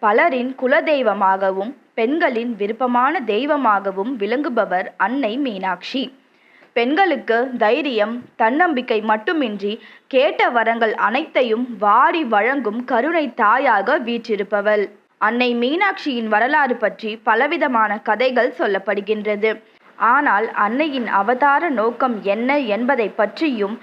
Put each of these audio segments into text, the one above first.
பலரின் குலதெய்வமாகவும் பெண்களின் விருப்பமான தெய்வமாகவும் விளங்குபவர் அன்னை மீனாட்சி. பெண்களுக்கு தைரியம், தன்னம்பிக்கை மட்டுமின்றி கேட்ட வரங்கள் அனைத்தையும் வாரி வழங்கும் கருணை தாயாக வீற்றிருப்பவள். அன்னை மீனாட்சியின் வரலாறு பற்றி பலவிதமான கதைகள் சொல்லப்படுகின்றது. ஆனால் அன்னையின் அவதார நோக்கம் என்ன என்பதை பற்றியும்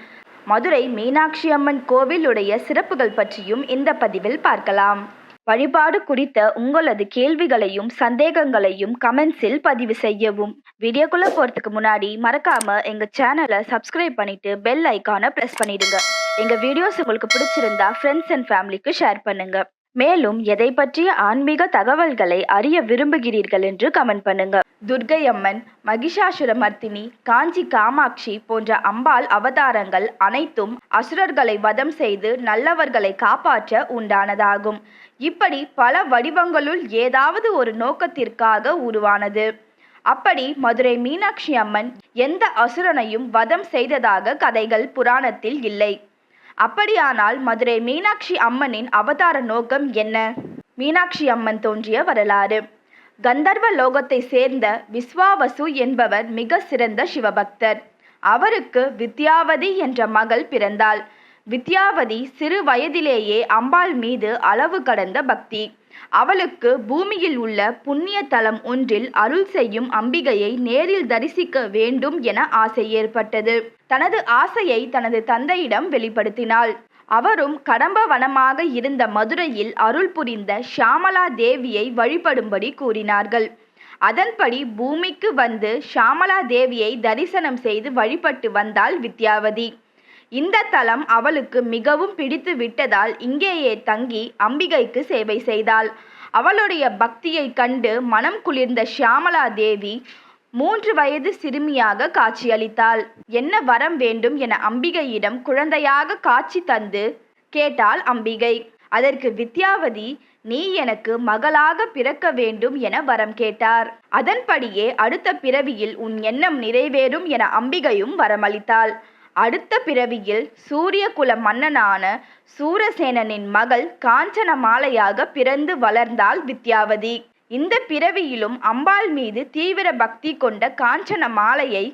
மதுரை மீனாட்சி அம்மன் கோவிலுடைய சிறப்புகள் பற்றியும் இந்த பதிவில் பார்க்கலாம். வழிபாடு குறித்த உங்களது கேள்விகளையும் சந்தேகங்களையும் கமெண்ட்ஸில் பதிவு செய்யவும். வீடியோக்குள்ள போறதுக்கு முன்னாடி மறக்காம எங்க சேனலை சப்ஸ்கிரைப் பண்ணிட்டு பெல் ஐக்கானை பிரஸ் பண்ணிடுங்க. எங்க வீடியோஸ் உங்களுக்கு பிடிச்சிருந்தா ஃப்ரெண்ட்ஸ் அண்ட் ஃபேமிலிக்கு ஷேர் பண்ணுங்க. மேலும் எதை பற்றிய ஆன்மீக தகவல்களை அறிய விரும்புகிறீர்கள் என்று கமெண்ட் பண்ணுங்க. துர்க்கை அம்மன், மகிஷாசுரமர்த்தினி, காஞ்சி காமாட்சி போன்ற அம்பாள் அவதாரங்கள் அனைத்தும் அசுரர்களை வதம் செய்து நல்லவர்களை காப்பாற்ற உண்டானதாகும். இப்படி பல வடிவங்களுள் ஏதாவது ஒரு நோக்கத்திற்காக உருவானது. அப்படி மதுரை மீனாட்சி அம்மன் எந்த அசுரனையும் வதம் செய்ததாக கதைகள் புராணத்தில் இல்லை. அப்படியானால் மதுரை மீனாட்சி அம்மனின் அவதார நோக்கம் என்ன? மீனாட்சி அம்மன் தோன்றிய வரலாறு. கந்தர்வ லோகத்தை சேர்ந்த விஸ்வாவசு என்பவர் மிக சிறந்த சிவபக்தர். அவருக்கு வித்யாவதி என்ற மகள் பிறந்தாள். வித்யாவதி சிறு வயதிலேயே அம்பாள் மீது அளவு கடந்த பக்தி. அவளுக்கு பூமியில் உள்ள புண்ணிய தலம் ஒன்றில் அருள் செய்யும் அம்பிகையை நேரில் தரிசிக்க வேண்டும் என ஆசை ஏற்பட்டது. தனது ஆசையை தனது தந்தையிடம் வெளிப்படுத்தினாள். அவரும் கடம்ப வனமாக இருந்த மதுரையில் அருள் புரிந்த ஷியாமளா தேவியை வழிபடும்படி கூறினார்கள். அதன்படி பூமிக்கு வந்து ஷியாமளா தேவியை தரிசனம் செய்து வழிபட்டு வந்தாள் வித்யாவதி. இந்த தலம் அவளுக்கு மிகவும் பிடித்து விட்டதால் இங்கேயே தங்கி அம்பிகைக்கு சேவை செய்தாள். அவளுடைய பக்தியை கண்டு மனம் குளிர்ந்த ஷியாமளா தேவி 3 வயது சிறுமியாக காட்சியளித்தாள். என்ன வரம் வேண்டும் என அம்பிகையிடம் குழந்தையாக காட்சி தந்து கேட்டாள் அம்பிகை. அதற்கு வித்யாவதி, நீ எனக்கு மகளாக பிறக்க வேண்டும் என வரம் கேட்டார். அதன்படியே அடுத்த பிறவியில் உன் எண்ணம் நிறைவேறும் என அம்பிகையும் வரமளித்தாள். அடுத்த பிறவியில் சூரிய குல மன்னனான சூரசேனனின் மகள் காஞ்சனமாலையாக பிறந்து வளர்ந்தாள் வித்யாவதி. இந்த பிறவியிலும் அம்பாள் மீது தீவிர பக்தி கொண்ட காஞ்சனமாலையை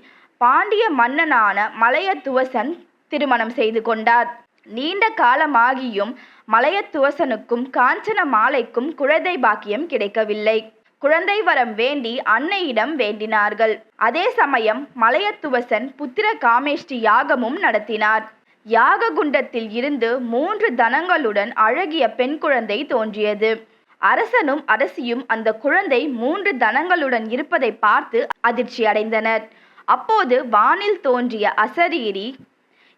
பாண்டிய மன்னனான மலையத்துவசன் திருமணம் செய்து கொண்டார். நீண்ட காலமாகியும் மலையத்துவசனுக்கும் காஞ்சனமாலைக்கும் குழந்தை பாக்கியம் கிடைக்கவில்லை. குழந்தை வரம் வேண்டி அன்னையிடம் வேண்டினார்கள். அதே சமயம் மலையத்துவசன் புத்திர காமேஷ்டி யாகமும் நடத்தினார். யாக குண்டத்தில் இருந்து 3 தனங்களுடன் அழகிய பெண் குழந்தை தோன்றியது. அரசனும் அரசியும் அந்த குழந்தை 3 தனங்களுடன் இருப்பதை பார்த்து அதிர்ச்சி அடைந்தனர். அப்போது வானில் தோன்றிய அசரீரி,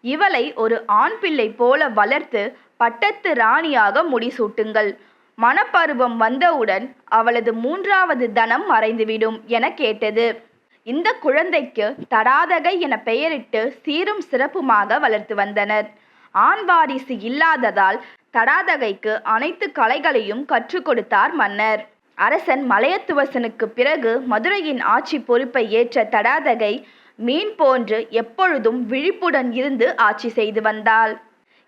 இவளை ஒரு ஆண் பிள்ளை போல வளர்த்து பட்டத்து ராணியாக முடிசூட்டுங்கள். மனப்பருவம் வந்தவுடன் அவளது 3வது தனம் மறைந்துவிடும் என கேட்டது. இந்த குழந்தைக்கு தடாதகை என பெயரிட்டு சீரும் சிறப்புமாக வளர்த்து வந்தனர். ஆண் வாரிசு இல்லாததால் தடாதகைக்கு அனைத்து கலைகளையும் கற்றுக் கொடுத்தார் மன்னர். அரசன் மலையத்துவசனுக்கு பிறகு மதுரையின் ஆட்சி பொறுப்பை ஏற்ற தடாதகை மீன் போன்று எப்பொழுதும் விழிப்புடன் இருந்து ஆட்சி செய்து வந்தாள்.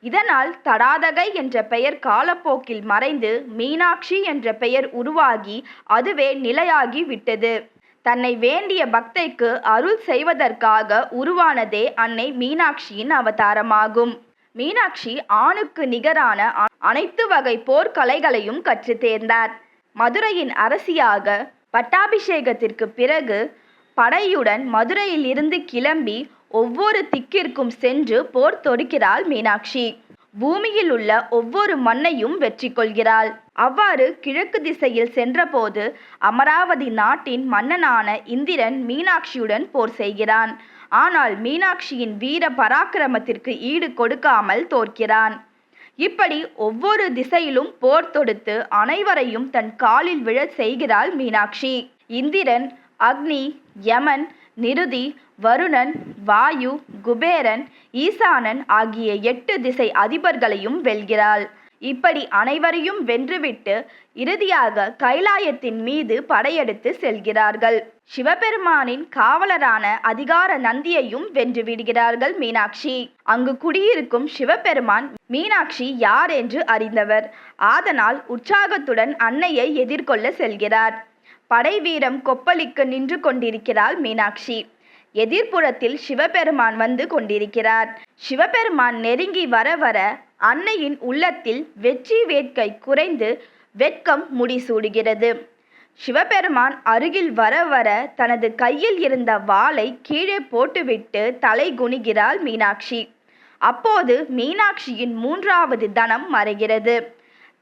இதனால் தடாதகை என்ற பெயர் காலப்போக்கில் மறைந்து மீனாட்சி என்ற பெயர் உருவாகி அதுவே நிலையாகி விட்டது. தன்னை வேண்டிய பக்தைக்கு அருள் செய்வதற்காக உருவானதே அன்னை மீனாட்சியின் அவதாரமாகும். மீனாட்சி ஆணுக்கு நிகரான அனைத்து வகை போர்க்கலைகளையும் கற்று தேர்ந்தார். மதுரையின் அரசியாக பட்டாபிஷேகத்திற்கு பிறகு படையுடன் மதுரையில் இருந்து கிளம்பி ஒவ்வொரு திக்கிற்கும் சென்று போர் தொடுக்கிறாள் மீனாட்சி. பூமியில் உள்ள ஒவ்வொரு மண்ணையும் வெற்றி கொள்கிறாள். அவ்வாறு கிழக்கு திசையில் சென்றபோது அமராவதி நாட்டின் மன்னனான இந்திரன் மீனாட்சியுடன் போர் செய்கிறான். ஆனால் மீனாட்சியின் வீர பராக்கிரமத்திற்கு ஈடு கொடுக்காமல் தோற்கிறான். இப்படி ஒவ்வொரு திசையிலும் போர் தொடுத்து அனைவரையும் தன் காலில் விழச் செய்கிறாள் மீனாட்சி. இந்திரன், அக்னி, யமன், நிருதி, வருணன், வாயு, குபேரன், ஈசானன் ஆகிய 8 திசை அதிபர்களையும் வெல்கிறாள். இப்படி அனைவரையும் வென்றுவிட்டு இறுதியாக கைலாயத்தின் மீது படையெடுத்து செல்கிறார்கள். சிவபெருமானின் காவலரான அதிகார நந்தியையும் வென்று விடுகிறார்கள் மீனாட்சி. அங்கு குடியிருக்கும் சிவபெருமான் மீனாட்சி யார் என்று அறிந்தவர். ஆதலால் உற்சாகத்துடன் அன்னையை எதிர்கொள்ள செல்கிறார். படை வீரம் கொப்பளிக்க நின்று கொண்டிருக்கிறாள் மீனாட்சி. எதிர்ப்புறத்தில் சிவபெருமான் வந்து கொண்டிருக்கிறார். சிவபெருமான் நெருங்கி வர வர அன்னையின் உள்ளத்தில் வெற்றி வேட்கை குறைந்து வெட்கம் முடிசூடுகிறது. சிவபெருமான் அருகில் வர வர தனது கையில் இருந்த வாளை கீழே போட்டுவிட்டு தலை குனிகிறாள் மீனாட்சி. அப்போது மீனாட்சியின் மூன்றாவது தனம் மறைகிறது.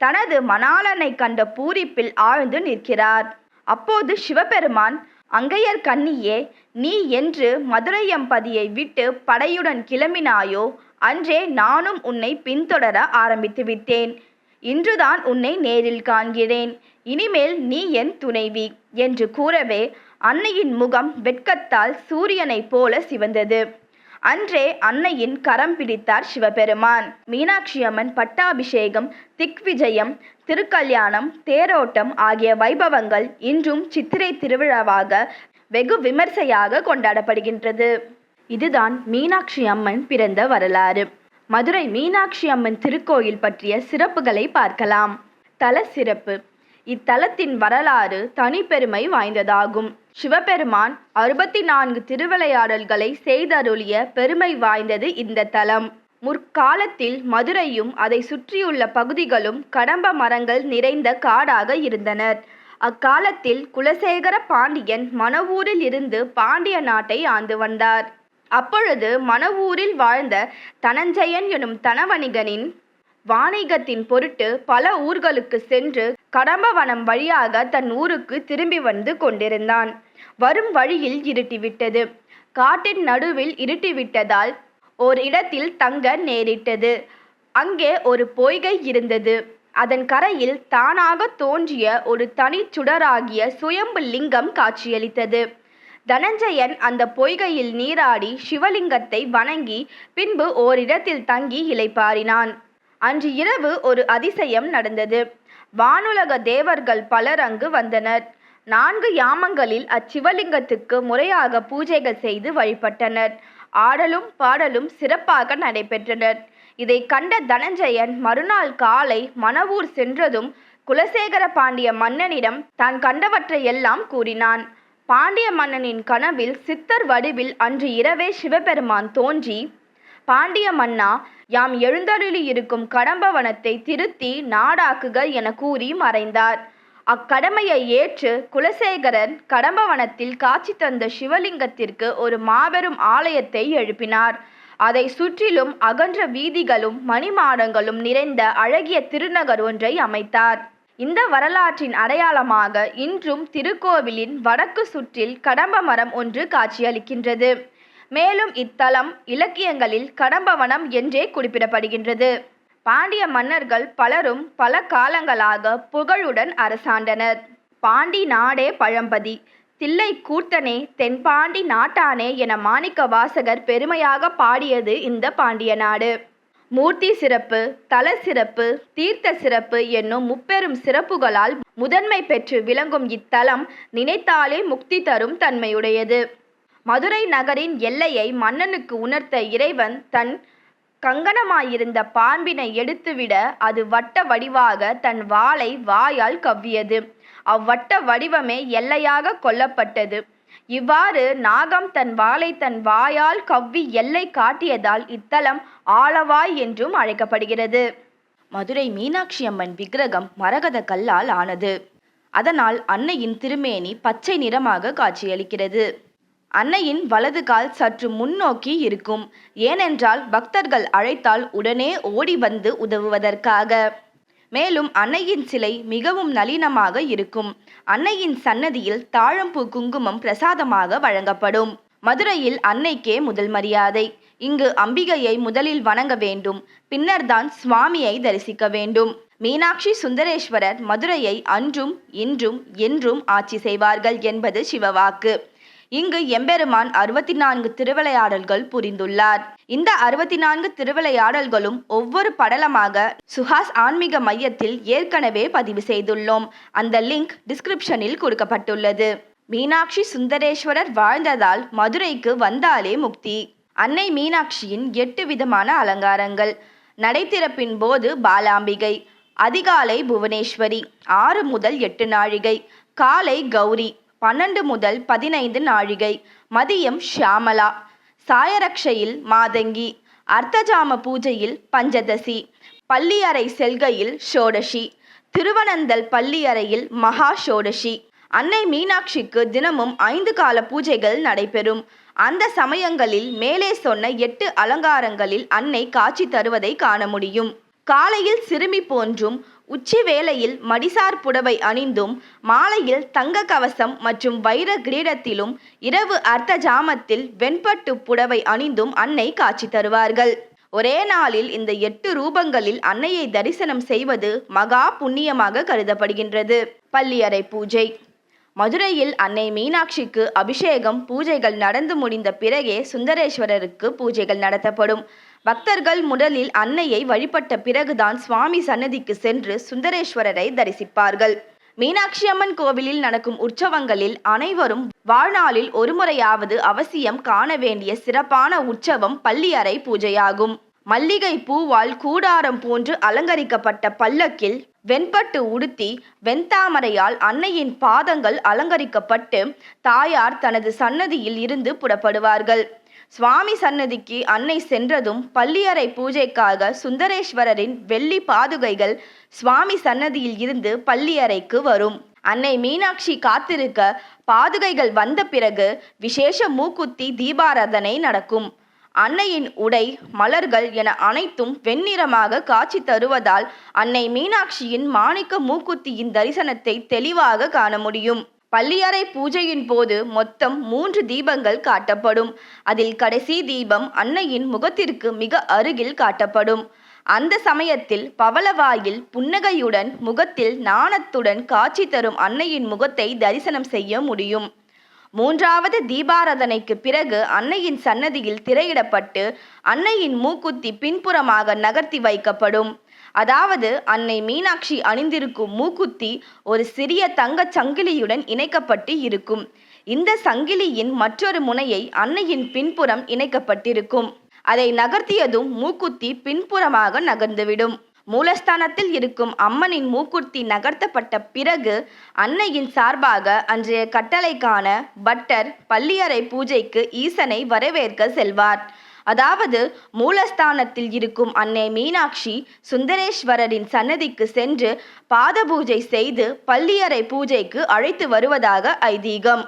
தனது மணாளனை கண்ட பூரிப்பில் ஆழ்ந்து நிற்கிறார். அப்போது சிவபெருமான், அங்கையர் கண்ணியே, நீ என்று மதுரையம்பதியை விட்டு படையுடன் கிளம்பினாயோ அன்றே நானும் உன்னை பின்தொடர ஆரம்பித்து விட்டேன். இன்றுதான் உன்னை நேரில் காண்கிறேன். இனிமேல் நீ என் துணைவி என்று கூறவே அன்னையின் முகம் வெட்கத்தால் சூரியனைப் போல சிவந்தது. அன்றே அன்னையின் கரம் பிடித்தார் சிவபெருமான். மீனாட்சி அம்மன் பட்டாபிஷேகம், திக்விஜயம், திருக்கல்யாணம், தேரோட்டம் ஆகிய வைபவங்கள் இன்றும் சித்திரை திருவிழாவாக வெகு விமர்சையாக கொண்டாடப்படுகின்றது. இதுதான் மீனாட்சி அம்மன் பிறந்த வரலாறு. மதுரை மீனாட்சி அம்மன் திருக்கோயில் பற்றிய சிறப்புகளை பார்க்கலாம். தல சிறப்பு. இத்தலத்தின் வரலாறு தனிப்பெருமை வாய்ந்ததாகும். சிவபெருமான் 64 திருவிளையாடல்களை செய்தருளிய பெருமை வாய்ந்தது இந்த தலம். முற்காலத்தில் மதுரையும் அதை சுற்றியுள்ள பகுதிகளும் கடம்ப மரங்கள் நிறைந்த காடாக இருந்தனர். அக்காலத்தில் குலசேகர பாண்டியன் மணவூரில் இருந்து பாண்டிய நாட்டை ஆண்டு வந்தார். அப்பொழுது மணவூரில் வாழ்ந்த தனஞ்சயன் எனும் தனவணிகனின் வாணிகத்தின் பொருட்டு பல ஊர்களுக்கு சென்று கடம்பவனம் வழியாக தன் ஊருக்கு திரும்பி வந்து கொண்டிருந்தான். வரும் வழியில் இருட்டிவிட்டது. காட்டின் நடுவில் இருட்டிவிட்டதால் ஓர் இடத்தில் தங்க நேரிட்டது. அங்கே ஒரு பொய்கை இருந்தது. அதன் கரையில் தானாக தோன்றிய ஒரு தனி சுடராகிய சுயம்பு லிங்கம் காட்சியளித்தது. தனஞ்சயன் அந்த பொய்கையில் நீராடி சிவலிங்கத்தை வணங்கி பின்பு ஓரிடத்தில் தங்கி இளைப்பாறினான். அன்று இரவு ஒரு அதிசயம் நடந்தது. வானுலக தேவர்கள் பலர் அங்கு வந்தனர். 4 யாமங்களில் அச்சிவலிங்கத்துக்கு முறையாக பூஜைகள் செய்து வழிபட்டனர். ஆடலும் பாடலும் சிறப்பாக நடைபெற்றனர். இதை கண்ட தனஞ்சயன் மறுநாள் காலை மணவூர் சென்றதும் குலசேகர பாண்டிய மன்னனிடம் தான் கண்டவற்றை எல்லாம் கூறினான். பாண்டிய மன்னனின் கனவில் சித்தர் வடிவில் அன்று இரவே சிவபெருமான் தோன்றி, பாண்டிய மன்னா, யாம் எழுந்தருளி இருக்கும் கடம்பவனத்தை திருத்தி நாடாக்குக என கூறி மறைந்தார். அக்கடமையை ஏற்று குலசேகரன் கடம்பவனத்தில் காட்சி தந்த சிவலிங்கத்திற்கு ஒரு மாபெரும் ஆலயத்தை எழுப்பினார். அதை சுற்றிலும் அகன்ற வீதிகளும் மணிமாடங்களும் நிறைந்த அழகிய திருநகர் ஒன்றை அமைத்தார். இந்த வரலாற்றின் அடையாளமாக இன்றும் திருக்கோவிலின் வடக்கு சுற்றில் கடம்ப மரம் ஒன்று காட்சியளிக்கின்றது. மேலும் இத்தலம் இலக்கியங்களில் கடம்பவனம் என்றே குறிப்பிடப்படுகின்றது. பாண்டிய மன்னர்கள் பலரும் பல காலங்களாக புகழுடன் அரசாண்டனர். பாண்டி நாடே பழம்பதி, தில்லை கூத்தனே, தென்பாண்டி நாட்டானே என மாணிக்க வாசகர் பெருமையாக பாடியது இந்த பாண்டிய நாடு. மூர்த்தி சிறப்பு, தல சிறப்பு, தீர்த்த சிறப்பு என்னும் முப்பெரும் சிறப்புகளால் முதன்மை பெற்று விளங்கும் இத்தலம் நினைத்தாலே முக்தி தரும் தன்மையுடையது. மதுரை நகரின் எல்லையை மன்னனுக்கு உணர்த்த இறைவன் தன் கங்கணமாயிருந்த பாம்பினை எடுத்துவிட அது வட்ட வடிவாக தன் வாளை வாயால் கவ்வியது. அவ்வட்ட வடிவமே எல்லையாக கொள்ளப்பட்டது. இவ்வாறு நாகம் தன் வாளை தன் வாயால் கவ்வி எல்லை காட்டியதால் இத்தலம் ஆலவாய் என்றும் அழைக்கப்படுகிறது. மதுரை மீனாட்சி அம்மன் விக்கிரகம் மரகத கல்லால் ஆனது. அதனால் அன்னையின் திருமேனி பச்சை நிறமாக காட்சியளிக்கிறது. அன்னையின் வலது கால் சற்று முன்னோக்கி இருக்கும். ஏனென்றால் பக்தர்கள் அழைத்தால் உடனே ஓடி வந்து உதவுவதற்காக. மேலும் அன்னையின் சிலை மிகவும் நளினமாக இருக்கும். அன்னையின் சன்னதியில் தாழம்பூ குங்குமம் பிரசாதமாக வழங்கப்படும். மதுரையில் அன்னைக்கே முதல் மரியாதை. இங்கு அம்பிகையை முதலில் வணங்க வேண்டும். பின்னர்தான் சுவாமியை தரிசிக்க வேண்டும். மீனாட்சி சுந்தரேஸ்வரர் மதுரையை அன்றும் இன்றும் என்றும் ஆட்சி செய்வார்கள் என்பது சிவவாக்கு. இங்கு எம்பெருமான் 64 திருவிளையாடல்கள் புரிந்துள்ளார். இந்த 64 திருவிளையாடல்களும் ஒவ்வொரு படலமாக சுஹாஸ் ஆன்மீக மையத்தில் ஏற்கனவே பதிவு செய்துள்ளோம். அந்த லிங்க் டிஸ்கிரிப்ஷனில் கொடுக்கப்பட்டுள்ளது. மீனாட்சி சுந்தரேஸ்வரர் வாழ்ந்ததால் மதுரைக்கு வந்தாலே முக்தி. அன்னை மீனாட்சியின் 8 விதமான அலங்காரங்கள். நடைத்திறப்பின் போது பாலாம்பிகை, அதிகாலை புவனேஸ்வரி 6 முதல் 8 நாழிகை, காலை கௌரி 12 முதல் 15 நாழிகை, மதியம் ஷியாமலா, சாயரக்ஷையில் மாதங்கி, அர்த்தஜாம பூஜையில் பஞ்சதசி, பள்ளியறை செல்கையில் ஷோடசி, திருவனந்தல் பள்ளியறையில் மகா ஷோடசி. அன்னை மீனாட்சிக்கு தினமும் 5 கால பூஜைகள் நடைபெறும். அந்த சமயங்களில் மேலே சொன்ன 8 அலங்காரங்களில் அன்னை காட்சி தருவதை காண முடியும். காலையில் சிறுமி போன்றும், உச்சி வேளையில் மடிசார் புடவை அணிந்தும், மாலையில் தங்க கவசம் மற்றும் வைர கிரீடத்திலும், இரவு அர்த்த ஜாமத்தில் வெண்பட்டு புடவை அணிந்தும் அன்னை காட்சி தருவார்கள். ஒரே நாளில் இந்த 8 ரூபங்களில் அன்னையை தரிசனம் செய்வது மகா புண்ணியமாக கருதப்படுகின்றது. பள்ளியறை பூஜை. மதுரையில் அன்னை மீனாட்சிக்கு அபிஷேகம் பூஜைகள் நடந்து முடிந்த பிறகே சுந்தரேஸ்வரருக்கு பூஜைகள் நடத்தப்படும். பக்தர்கள் முதலில் அன்னையை வழிபட்ட பிறகுதான் சுவாமி சன்னதிக்கு சென்று சுந்தரேஸ்வரரை தரிசிப்பார்கள். மீனாட்சி அம்மன் கோவிலில் நடக்கும் உற்சவங்களில் அனைவரும் வாழ்நாளில் ஒருமுறையாவது அவசியம் காண வேண்டிய சிறப்பான உற்சவம் பள்ளியறை பூஜையாகும். மல்லிகை பூவால் கூடாரம் போன்று அலங்கரிக்கப்பட்ட பல்லக்கில் வெண்பட்டு உடுத்தி வெண்தாமரையால் அன்னையின் பாதங்கள் அலங்கரிக்கப்பட்டு தாயார் தனது சன்னதியில் இருந்து புறப்படுவார்கள். சுவாமி சன்னதிக்கு அன்னை சென்றதும் பள்ளியறை பூஜைக்காக சுந்தரேஸ்வரரின் வெள்ளி பாதுகைகள் சுவாமி சன்னதியில் இருந்து பள்ளியறைக்கு வரும். அன்னை மீனாட்சி காத்திருக்க பாதுகைகள் வந்த பிறகு விசேஷ மூக்குத்தி தீபாராதனை நடக்கும். அன்னையின் உடை, மலர்கள் என அனைத்தும் வெண்ணிறமாக காட்சி தருவதால் அன்னை மீனாட்சியின் மாணிக்க மூக்குத்தியின் தரிசனத்தை தெளிவாக காண முடியும். பள்ளியறை பூஜையின் போது மொத்தம் 3 தீபங்கள் காட்டப்படும். அதில் கடைசி தீபம் அன்னையின் முகத்திற்கு மிக அருகில் காட்டப்படும். அந்த சமயத்தில் பவளவாயில் புன்னகையுடன் முகத்தில் நாணத்துடன் காட்சி தரும் அன்னையின் முகத்தை தரிசனம் செய்ய முடியும். 3வது தீபாராதனைக்கு பிறகு அன்னையின் சன்னதியில் திரையிடப்பட்டு அன்னையின் மூக்குத்தி பின்புறமாக நகர்த்தி வைக்கப்படும். அதாவது அன்னை மீனாட்சி அணிந்திருக்கும் மூக்குத்தி ஒரு சிறிய தங்கச் சங்கிலியுடன் இணைக்கப்பட்டு இருக்கும். இந்த சங்கிலியின் மற்றொரு முனையை அன்னையின் பின்புறம் இணைக்கப்பட்டிருக்கும். அதை நகர்த்தியதும் மூக்குத்தி பின்புறமாக நகர்ந்துவிடும். மூலஸ்தானத்தில் இருக்கும் அம்மனின் மூக்குத்தி நகர்த்தப்பட்ட பிறகு அன்னையின் சார்பாக அன்றைய கட்டளைக்கான பட்டர் பள்ளியறை பூஜைக்கு ஈசனை வரவேற்க செல்வார். அதாவது மூலஸ்தானத்தில் இருக்கும் அன்னை மீனாட்சி சுந்தரேஸ்வரரின் சன்னதிக்கு சென்று பாத பூஜை செய்து பள்ளியறை பூஜைக்கு அழைத்து வருவதாக ஐதீகம்.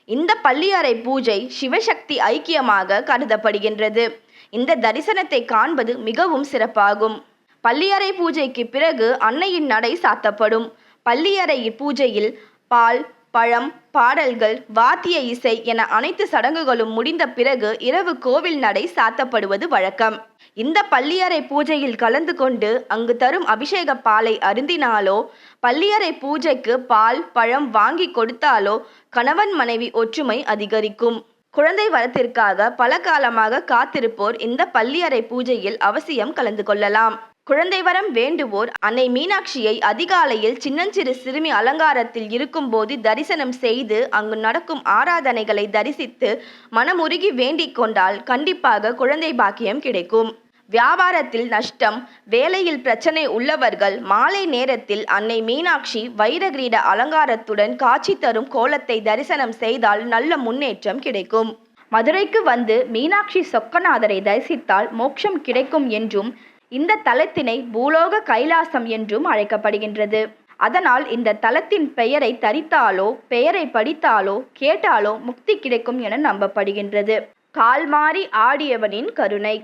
இந்த பள்ளியறை பூஜை சிவசக்தி ஐக்கியமாக கருதப்படுகின்றது. இந்த தரிசனத்தை காண்பது மிகவும் சிறப்பாகும். பள்ளியறை பூஜைக்கு பிறகு அன்னையின் நடை சாத்தப்படும். பள்ளியறை பூஜையில் பால், பழம், பாடல்கள், வாத்திய இசை என அனைத்து சடங்குகளும் முடிந்த பிறகு இரவு கோவில் நடை சாத்தப்படுவது வழக்கம். இந்த பள்ளியறை பூஜையில் கலந்து கொண்டு அங்கு தரும் அபிஷேக பாலை அருந்தினாலோ, பள்ளியறை பூஜைக்கு பால், பழம் வாங்கி கொடுத்தாலோ கணவன் மனைவி ஒற்றுமை அதிகரிக்கும். குழந்தை வரத்திற்காக பல காலமாக காத்திருப்போர் இந்த பள்ளியறை பூஜையில் அவசியம் கலந்து கொள்ளலாம். குழந்தை வரம் வேண்டுவோர் அன்னை மீனாட்சியை அதிகாலையில் சின்னஞ்சிறு சிறுமி அலங்காரத்தில் இருக்கும்போது தரிசனம் செய்து அங்கு நடக்கும் ஆராதனைகளை தரிசித்து மனமுருகி வேண்டிக் கொண்டால் கண்டிப்பாக குழந்தை பாக்கியம் கிடைக்கும். வியாபாரத்தில் நஷ்டம், வேலையில் பிரச்சனை உள்ளவர்கள் மாலை நேரத்தில் அன்னை மீனாட்சி வைரகிரீட அலங்காரத்துடன் காட்சி தரும் கோலத்தை தரிசனம் செய்தால் நல்ல முன்னேற்றம் கிடைக்கும். மதுரைக்கு வந்து மீனாட்சி சொக்கநாதரை தரிசித்தால் மோட்சம் கிடைக்கும் என்றும், இந்த தலத்தினை பூலோக கைலாசம் என்றும் அழைக்கப்படுகின்றது. அதனால் இந்த தலத்தின் பெயரை தரித்தாலோ, பெயரை படித்தாலோ, கேட்டாலோ முக்தி கிடைக்கும் என நம்பப்படுகின்றது. கால்மாறி ஆடியவனின் கருணை.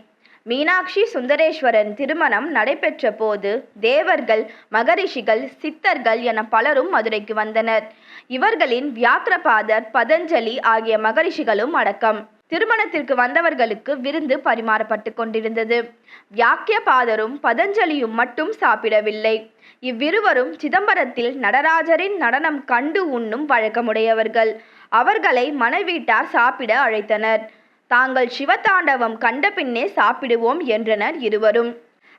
மீனாட்சி சுந்தரேஸ்வரன் திருமணம் நடைபெற்ற போது தேவர்கள், மகரிஷிகள், சித்தர்கள் என பலரும் மதுரைக்கு வந்தனர். இவர்களின் வியாக்கிரபாதர், பதஞ்சலி ஆகிய மகரிஷிகளும் அடக்கம். திருமணத்திற்கு வந்தவர்களுக்கு விருந்து பரிமாறப்பட்டு கொண்டிருந்தது. வியாக்கியபாதரும் பதஞ்சலியும் மட்டும் சாப்பிடவில்லை. இவ்விருவரும் சிதம்பரத்தில் நடராஜரின் நடனம் கண்டு உண்ணும் வழக்கமுடையவர்கள். அவர்களை மனைவீட்டார் சாப்பிட அழைத்தனர். தாங்கள் சிவதாண்டவம் கண்ட பின்னே சாப்பிடுவோம் என்றனர் இருவரும்.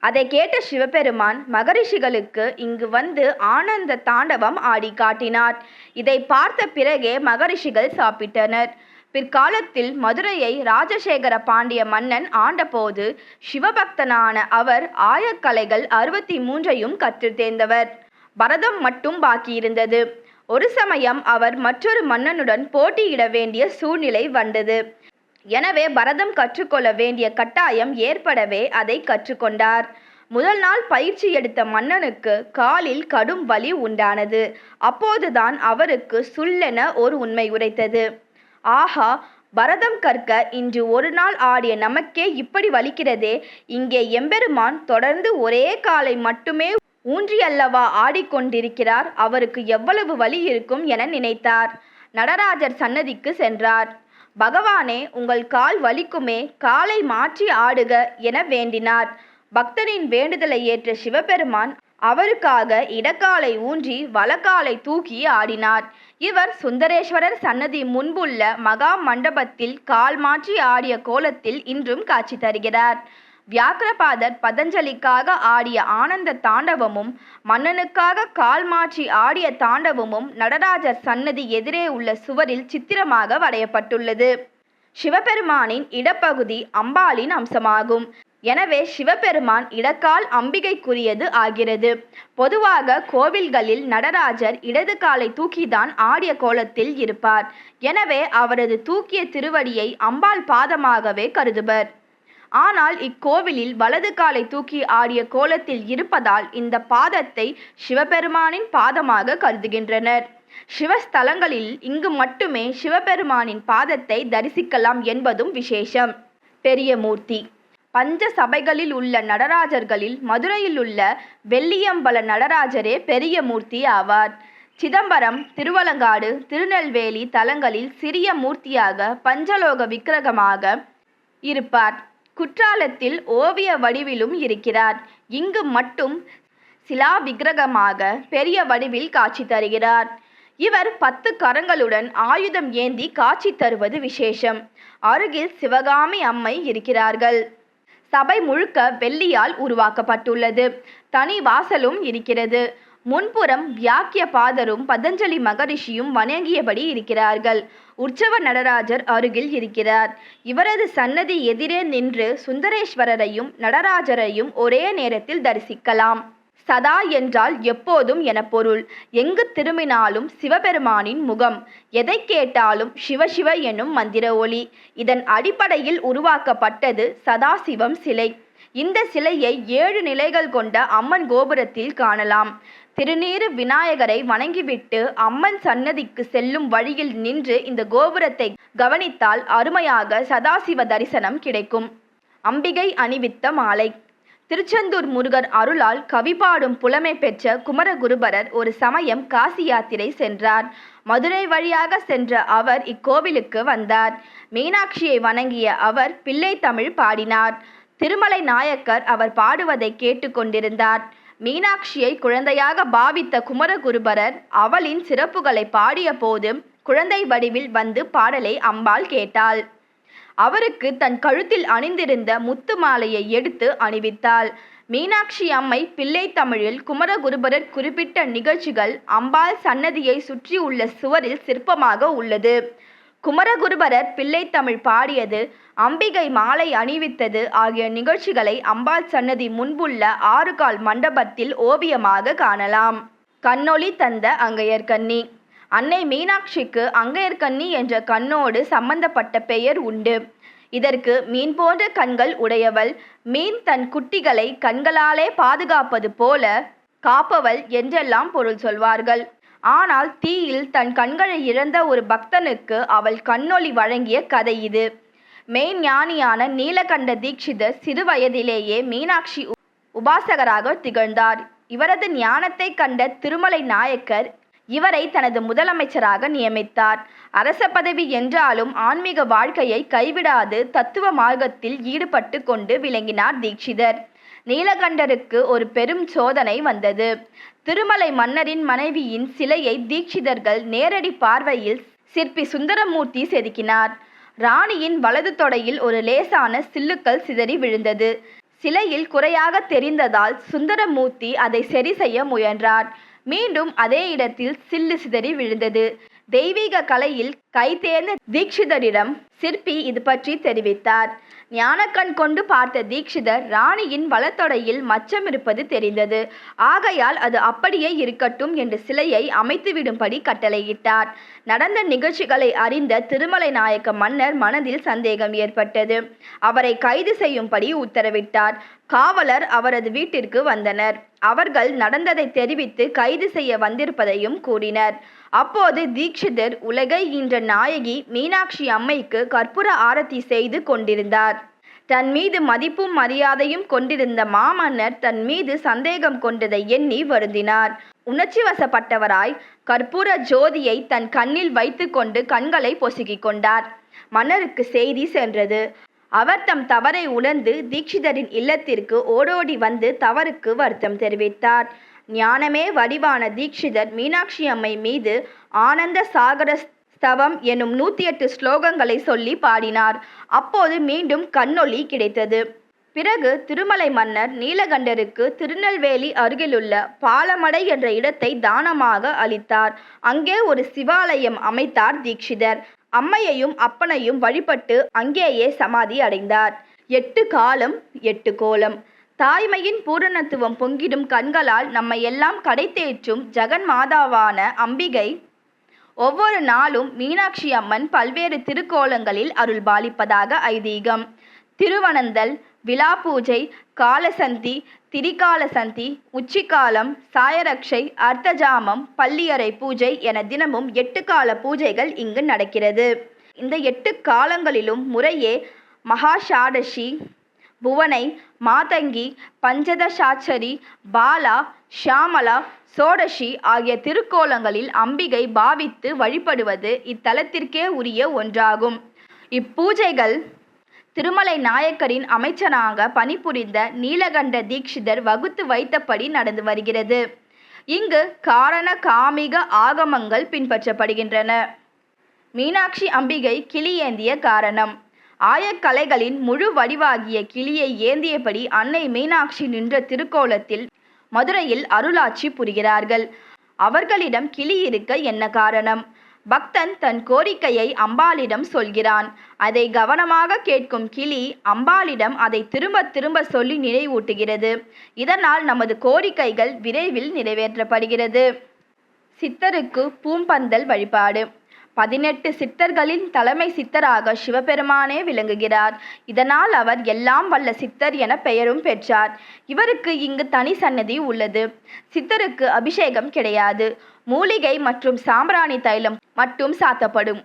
அதை கேட்ட சிவபெருமான் மகரிஷிகளுக்கு இங்கு வந்து ஆனந்த தாண்டவம் ஆடி காட்டினார். இதை பார்த்த பிறகே மகரிஷிகள் சாப்பிட்டனர். பிற்காலத்தில் மதுரையை ராஜசேகர பாண்டிய மன்னன் ஆண்டபோது சிவபக்தனான அவர் ஆயக்கலைகள் 63ஐயும் கற்று தேர்ந்தவர். பரதம் மட்டும் பாக்கியிருந்தது. ஒரு சமயம் அவர் மற்றொரு மன்னனுடன் போட்டியிட வேண்டிய சூழ்நிலை வந்தது. எனவே பரதம் கற்றுக்கொள்ள வேண்டிய கட்டாயம் ஏற்படவே அதை கற்றுக்கொண்டார். முதல் நாள் பயிற்சி எடுத்த மன்னனுக்கு காலில் கடும் வலி உண்டானது. அப்போதுதான் அவருக்கு சுள்ளென ஒரு உண்மை உரைத்தது. ஆஹா, பரதம் கற்க இன்று ஒரு நாள் ஆடிய நமக்கே இப்படி வலிக்கிறதே. இங்கே எம்பெருமான் தொடர்ந்து ஒரே காலை மட்டுமே ஊன்றியல்லவா ஆடிக்கொண்டிருக்கிறார். அவருக்கு எவ்வளவு வலி இருக்கும் என நினைத்தார். நடராஜர் சன்னதிக்கு சென்றார். பகவானே, உங்கள் கால் வலிக்குமே, காலை மாற்றி ஆடுக என வேண்டினார். பக்தனின் வேண்டுதலை ஏற்ற சிவபெருமான் அவருக்காக இடக்காலை ஊன்றி வலக்காலை தூக்கி ஆடினார். இவர் சுந்தரேஸ்வரர் சன்னதி முன்புள்ள மகா மண்டபத்தில் கால் மாற்றி ஆடிய கோலத்தில் இன்றும் காட்சி தருகிறார். வியாக்கிரபாதர் பதஞ்சலிக்காக ஆடிய ஆனந்த தாண்டவமும் மன்னனுக்காக கால் மாற்றி ஆடிய தாண்டவமும் நடராஜர் சன்னதி எதிரே உள்ள சுவரில் சித்திரமாக வரையப்பட்டுள்ளது. சிவபெருமானின் இடப்பகுதி அம்பாளின் அம்சமாகும். எனவே சிவபெருமான் இடக்கால் அம்பிகைக்குரியது ஆகிறது. பொதுவாக கோவில்களில் நடராஜர் இடது காலை தூக்கிதான் ஆடிய கோலத்தில் இருப்பார். எனவே அவரது தூக்கிய திருவடியை அம்பாள் பாதமாகவே கருதுவர். ஆனால் இக்கோவிலில் வலது காலை தூக்கி ஆடிய கோலத்தில் இருப்பதால் இந்த பாதத்தை சிவபெருமானின் பாதமாக கருதுகின்றனர். சிவஸ்தலங்களில் இங்கு மட்டுமே சிவபெருமானின் பாதத்தை தரிசிக்கலாம் என்பதும் விசேஷம். பெரிய மூர்த்தி. பஞ்ச சபைகளில் உள்ள நடராஜர்களில் மதுரையில் உள்ள வெள்ளியம்பல நடராஜரே பெரிய மூர்த்தி ஆவார். சிதம்பரம், திருவலங்காடு, திருநெல்வேலி தலங்களில் சிறிய மூர்த்தியாக பஞ்சலோக விக்கிரகமாக இருப்பார். குற்றாலத்தில் ஓவிய வடிவிலும் இருக்கிறார். இங்கு மட்டும் சிலா விக்கிரகமாக பெரிய வடிவில் காட்சி தருகிறார். இவர் 10 கரங்களுடன் ஆயுதம் ஏந்தி காட்சி தருவது விசேஷம். அருகில் சிவகாமி அம்மை இருக்கிறார்கள். சபை முழுக்க வெள்ளியால் உருவாக்கப்பட்டுள்ளது. தனி வாசலும் இருக்கிறது. முன்புறம் வியாக்கியபாதரும் பதஞ்சலி மகரிஷியும் வணங்கியபடி இருக்கிறார்கள். உற்சவ நடராஜர் அருகில் இருக்கிறார். இவரது சன்னதி எதிரே நின்று சுந்தரேஸ்வரரையும் நடராஜரையும் ஒரே நேரத்தில் தரிசிக்கலாம். சதா என்றால் எப்போதும் என பொருள். எங்கு திரும்பினாலும் சிவபெருமானின் முகம். எதை கேட்டாலும் சிவசிவ எனும் மந்திர ஒலி. இதன் அடிப்படையில் உருவாக்கப்பட்டது சதாசிவம் சிலை. இந்த சிலையை 7 நிலைகள் கொண்ட அம்மன் கோபுரத்தில் காணலாம். திருநீறு விநாயகரை வணங்கிவிட்டு அம்மன் சன்னதிக்கு செல்லும் வழியில் நின்று இந்த கோபுரத்தை கவனித்தால் அருமையாக சதாசிவ தரிசனம் கிடைக்கும். அம்பிகை அணிவித்த மாலை. திருச்செந்தூர் முருகர் அருளால் கவிபாடும் புலமை பெற்ற குமரகுருபரர் ஒரு சமயம் காசி யாத்திரை சென்றார். மதுரை வழியாக சென்ற அவர் இக்கோவிலுக்கு வந்தார். மீனாட்சியை வணங்கிய அவர் பிள்ளை தமிழ் பாடினார். திருமலை நாயக்கர் அவர் பாடுவதை கேட்டு கொண்டிருந்தார். மீனாட்சியை குழந்தையாக பாவித்த குமரகுருபரர் அவளின் சிறப்புகளை பாடிய போது குழந்தை வடிவில் வந்து பாடலை அம்பாள் கேட்டாள். அவருக்கு தன் கழுத்தில் அணிந்திருந்த முத்து மாலையை எடுத்து அணிவித்தாள். மீனாட்சி அம்மை பிள்ளை தமிழில் குமரகுருபரர் குறிப்பிட்ட நிகழ்ச்சிகள் அம்பாள் சன்னதியை சுற்றி உள்ள சுவரில் சிற்பமாக உள்ளது. குமரகுருபரர் பிள்ளை தமிழ் பாடியது, அம்பிகை மாலை அணிவித்தது ஆகிய நிகழ்ச்சிகளை அம்பாள் சன்னதி முன்புள்ள 6 கால் மண்டபத்தில் ஓவியமாக காணலாம். கண்ணொளி தந்த அங்கையர்கண்ணி. அன்னை மீனாட்சிக்கு அங்கையர்கண்ணி என்ற கண்ணோடு சம்பந்தப்பட்ட பெயர் உண்டு. இதற்கு மீன் போன்ற கண்கள் உடையவள், மீன் தன் குட்டிகளை கண்களாலே பாதுகாப்பது போல காப்பவள் என்றெல்லாம் பொருள் சொல்வார்கள். ஆனால் தீயில் தன் கண்களை இழந்த ஒரு பக்தனுக்கு அவள் கண்ணொளி வழங்கிய கதை இது. மெய்ஞானியான நீலகண்ட தீட்சிதர் சிறு வயதிலேயே மீனாட்சி உபாசகராக திகழ்ந்தார். இவரது ஞானத்தை கண்ட திருமலை நாயக்கர் இவரை தனது முதலமைச்சராக நியமித்தார். அரச பதவி என்றாலும் ஆன்மீக வாழ்க்கையை கைவிடாது தத்துவ மார்க்கத்தில் ஈடுபட்டு கொண்டு விளங்கினார் தீட்சிதர். நீலகண்டருக்கு ஒரு பெரும் சோதனை வந்தது. திருமலை மன்னரின் மனைவியின் சிலையை தீட்சிதர்கள் நேரடி பார்வையில் சிற்பி சுந்தரமூர்த்தி செதுக்கினார். ராணியின் வலது தொடையில் ஒரு லேசான சில்லுக்கள் சிதறி விழுந்தது. சிலையில் குறையாக தெரிந்ததால் சுந்தரமூர்த்தி அதை சரி செய்ய முயன்றார். மீண்டும் அதே இடத்தில் சில்லு சிதறி விழுந்தது. தெய்வீக கலையில் கைதேர்ந்த தீட்சிதரிடம் சிற்பி இது பற்றி தெரிவித்தார். ஞானக்கண் கொண்டு பார்த்த தீட்சிதர் ராணியின் வலத்தொடையில் மச்சம் இருப்பது தெரிந்தது. ஆகையால் அது அப்படியே இருக்கட்டும் என்று சிலையை அமைத்துவிடும்படி கட்டளையிட்டார். நடந்த நிகழ்ச்சிகளை அறிந்த திருமலை நாயக்க மன்னர் மனதில் சந்தேகம் ஏற்பட்டது. அவரை கைது செய்யும்படி உத்தரவிட்டார். காவலர் அவரது வீட்டிற்கு வந்தனர். அவர்கள் நடந்ததை தெரிவித்து கைது செய்ய வந்திருப்பதையும் கூறினர். அப்போது தீட்சிதர் உலகை ஈன்ற நாயகி மீனாட்சி அம்மைக்கு கற்பூர ஆரத்தி செய்து கொண்டிருந்தார். தன் மீது மதிப்பும் மரியாதையும் கொண்டிருந்த மாமன்னர் தன் மீது சந்தேகம் கொண்டதை எண்ணி வருந்தினார். உணர்ச்சி வசப்பட்டவராய் கற்பூர ஜோதியை தன் கண்ணில் வைத்து கொண்டு கண்களை பொசுக்கிக் கொண்டார். மன்னருக்கு செய்தி சென்றது. அவர் தம் தவறை உணர்ந்து தீட்சிதரின் இல்லத்திற்கு ஓடோடி வந்து தவறுக்கு வருத்தம் தெரிவித்தார். ஞானமே வடிவான தீட்சிதர் மீனாட்சி அம்மை மீது ஆனந்த சாகர ஸ்தவம் எனும் 108 ஸ்லோகங்களை சொல்லி பாடினார். அப்போது மீண்டும் கண்ணொளி கிடைத்தது. பிறகு திருமலை மன்னர் நீலகண்டருக்கு திருநெல்வேலி அருகிலுள்ள பாலமடை என்ற இடத்தை தானமாக அளித்தார். அங்கே ஒரு சிவாலயம் அமைத்தார் தீட்சிதர். அம்மையையும் அப்பனையும் வழிபட்டு அங்கேயே சமாதி அடைந்தார். 8 காலம் 8 கோலம். தாய்மையின் பூரணத்துவம் பொங்கிடும் கண்களால் நம்மை எல்லாம் கடை தேற்றும் ஜெகன் மாதாவான அம்பிகை ஒவ்வொரு நாளும் மீனாட்சி அம்மன் பல்வேறு திருக்கோலங்களில் அருள் பாலிப்பதாக ஐதீகம். திருவனந்தல், விழா பூஜை, காலசந்தி, திரிகாலசந்தி, உச்சிக்காலம், சாயரக்ஷை, அர்த்தஜாமம், பள்ளியறை பூஜை என தினமும் 8 கால பூஜைகள் இங்கு நடக்கிறது. இந்த 8 காலங்களிலும் முறையே மகாஷாடஷி, புவனை, மாதங்கி, பஞ்சதசாட்சரி, பாலா, ஷியாமலா, சோடஷி ஆகிய திருக்கோலங்களில் அம்பிகை பாவித்து வழிபடுவது இத்தலத்திற்கே உரிய ஒன்றாகும். இப்பூஜைகள் திருமலை நாயக்கரின் அமைச்சராக பணிபுரிந்த நீலகண்ட தீட்சிதர் வகுத்து வைத்தபடி நடந்து வருகிறது. இங்கு காரண காமிக ஆகமங்கள் பின்பற்றப்படுகின்றன. மீனாட்சி அம்பிகை கிளி ஏந்திய காரணம். ஆயக்கலைகளின் முழு வடிவாகிய கிளியை ஏந்தியபடி அன்னை மீனாட்சி நின்ற திருக்கோலத்தில் மதுரையில் அருளாட்சி புரிகிறார்கள். அவர்களிடம் கிளி இருக்க என்ன காரணம்? பக்தன் தன் கோரிக்கையை அம்பாளிடம் சொல்கிறான். அதை கவனமாக கேட்கும் கிளி அம்பாளிடம் அதை திரும்ப திரும்ப சொல்லி நினைவூட்டுகிறது. இதனால் நமது கோரிக்கைகள் விரைவில் நிறைவேற்றப்படுகிறது. சித்தருக்கு பூம்பந்தல் வழிபாடு. 18 சித்தர்களின் தலைமை சித்தராக சிவபெருமானே விளங்குகிறார். இதனால் அவர் எல்லாம் வல்ல சித்தர் என பெயரும் பெற்றார். இவருக்கு இங்கு தனி சன்னதி உள்ளது. சித்தருக்கு அபிஷேகம் கிடையாது. மூலிகை மற்றும் சாம்பிராணி தைலம் மட்டும் சாத்தப்படும்.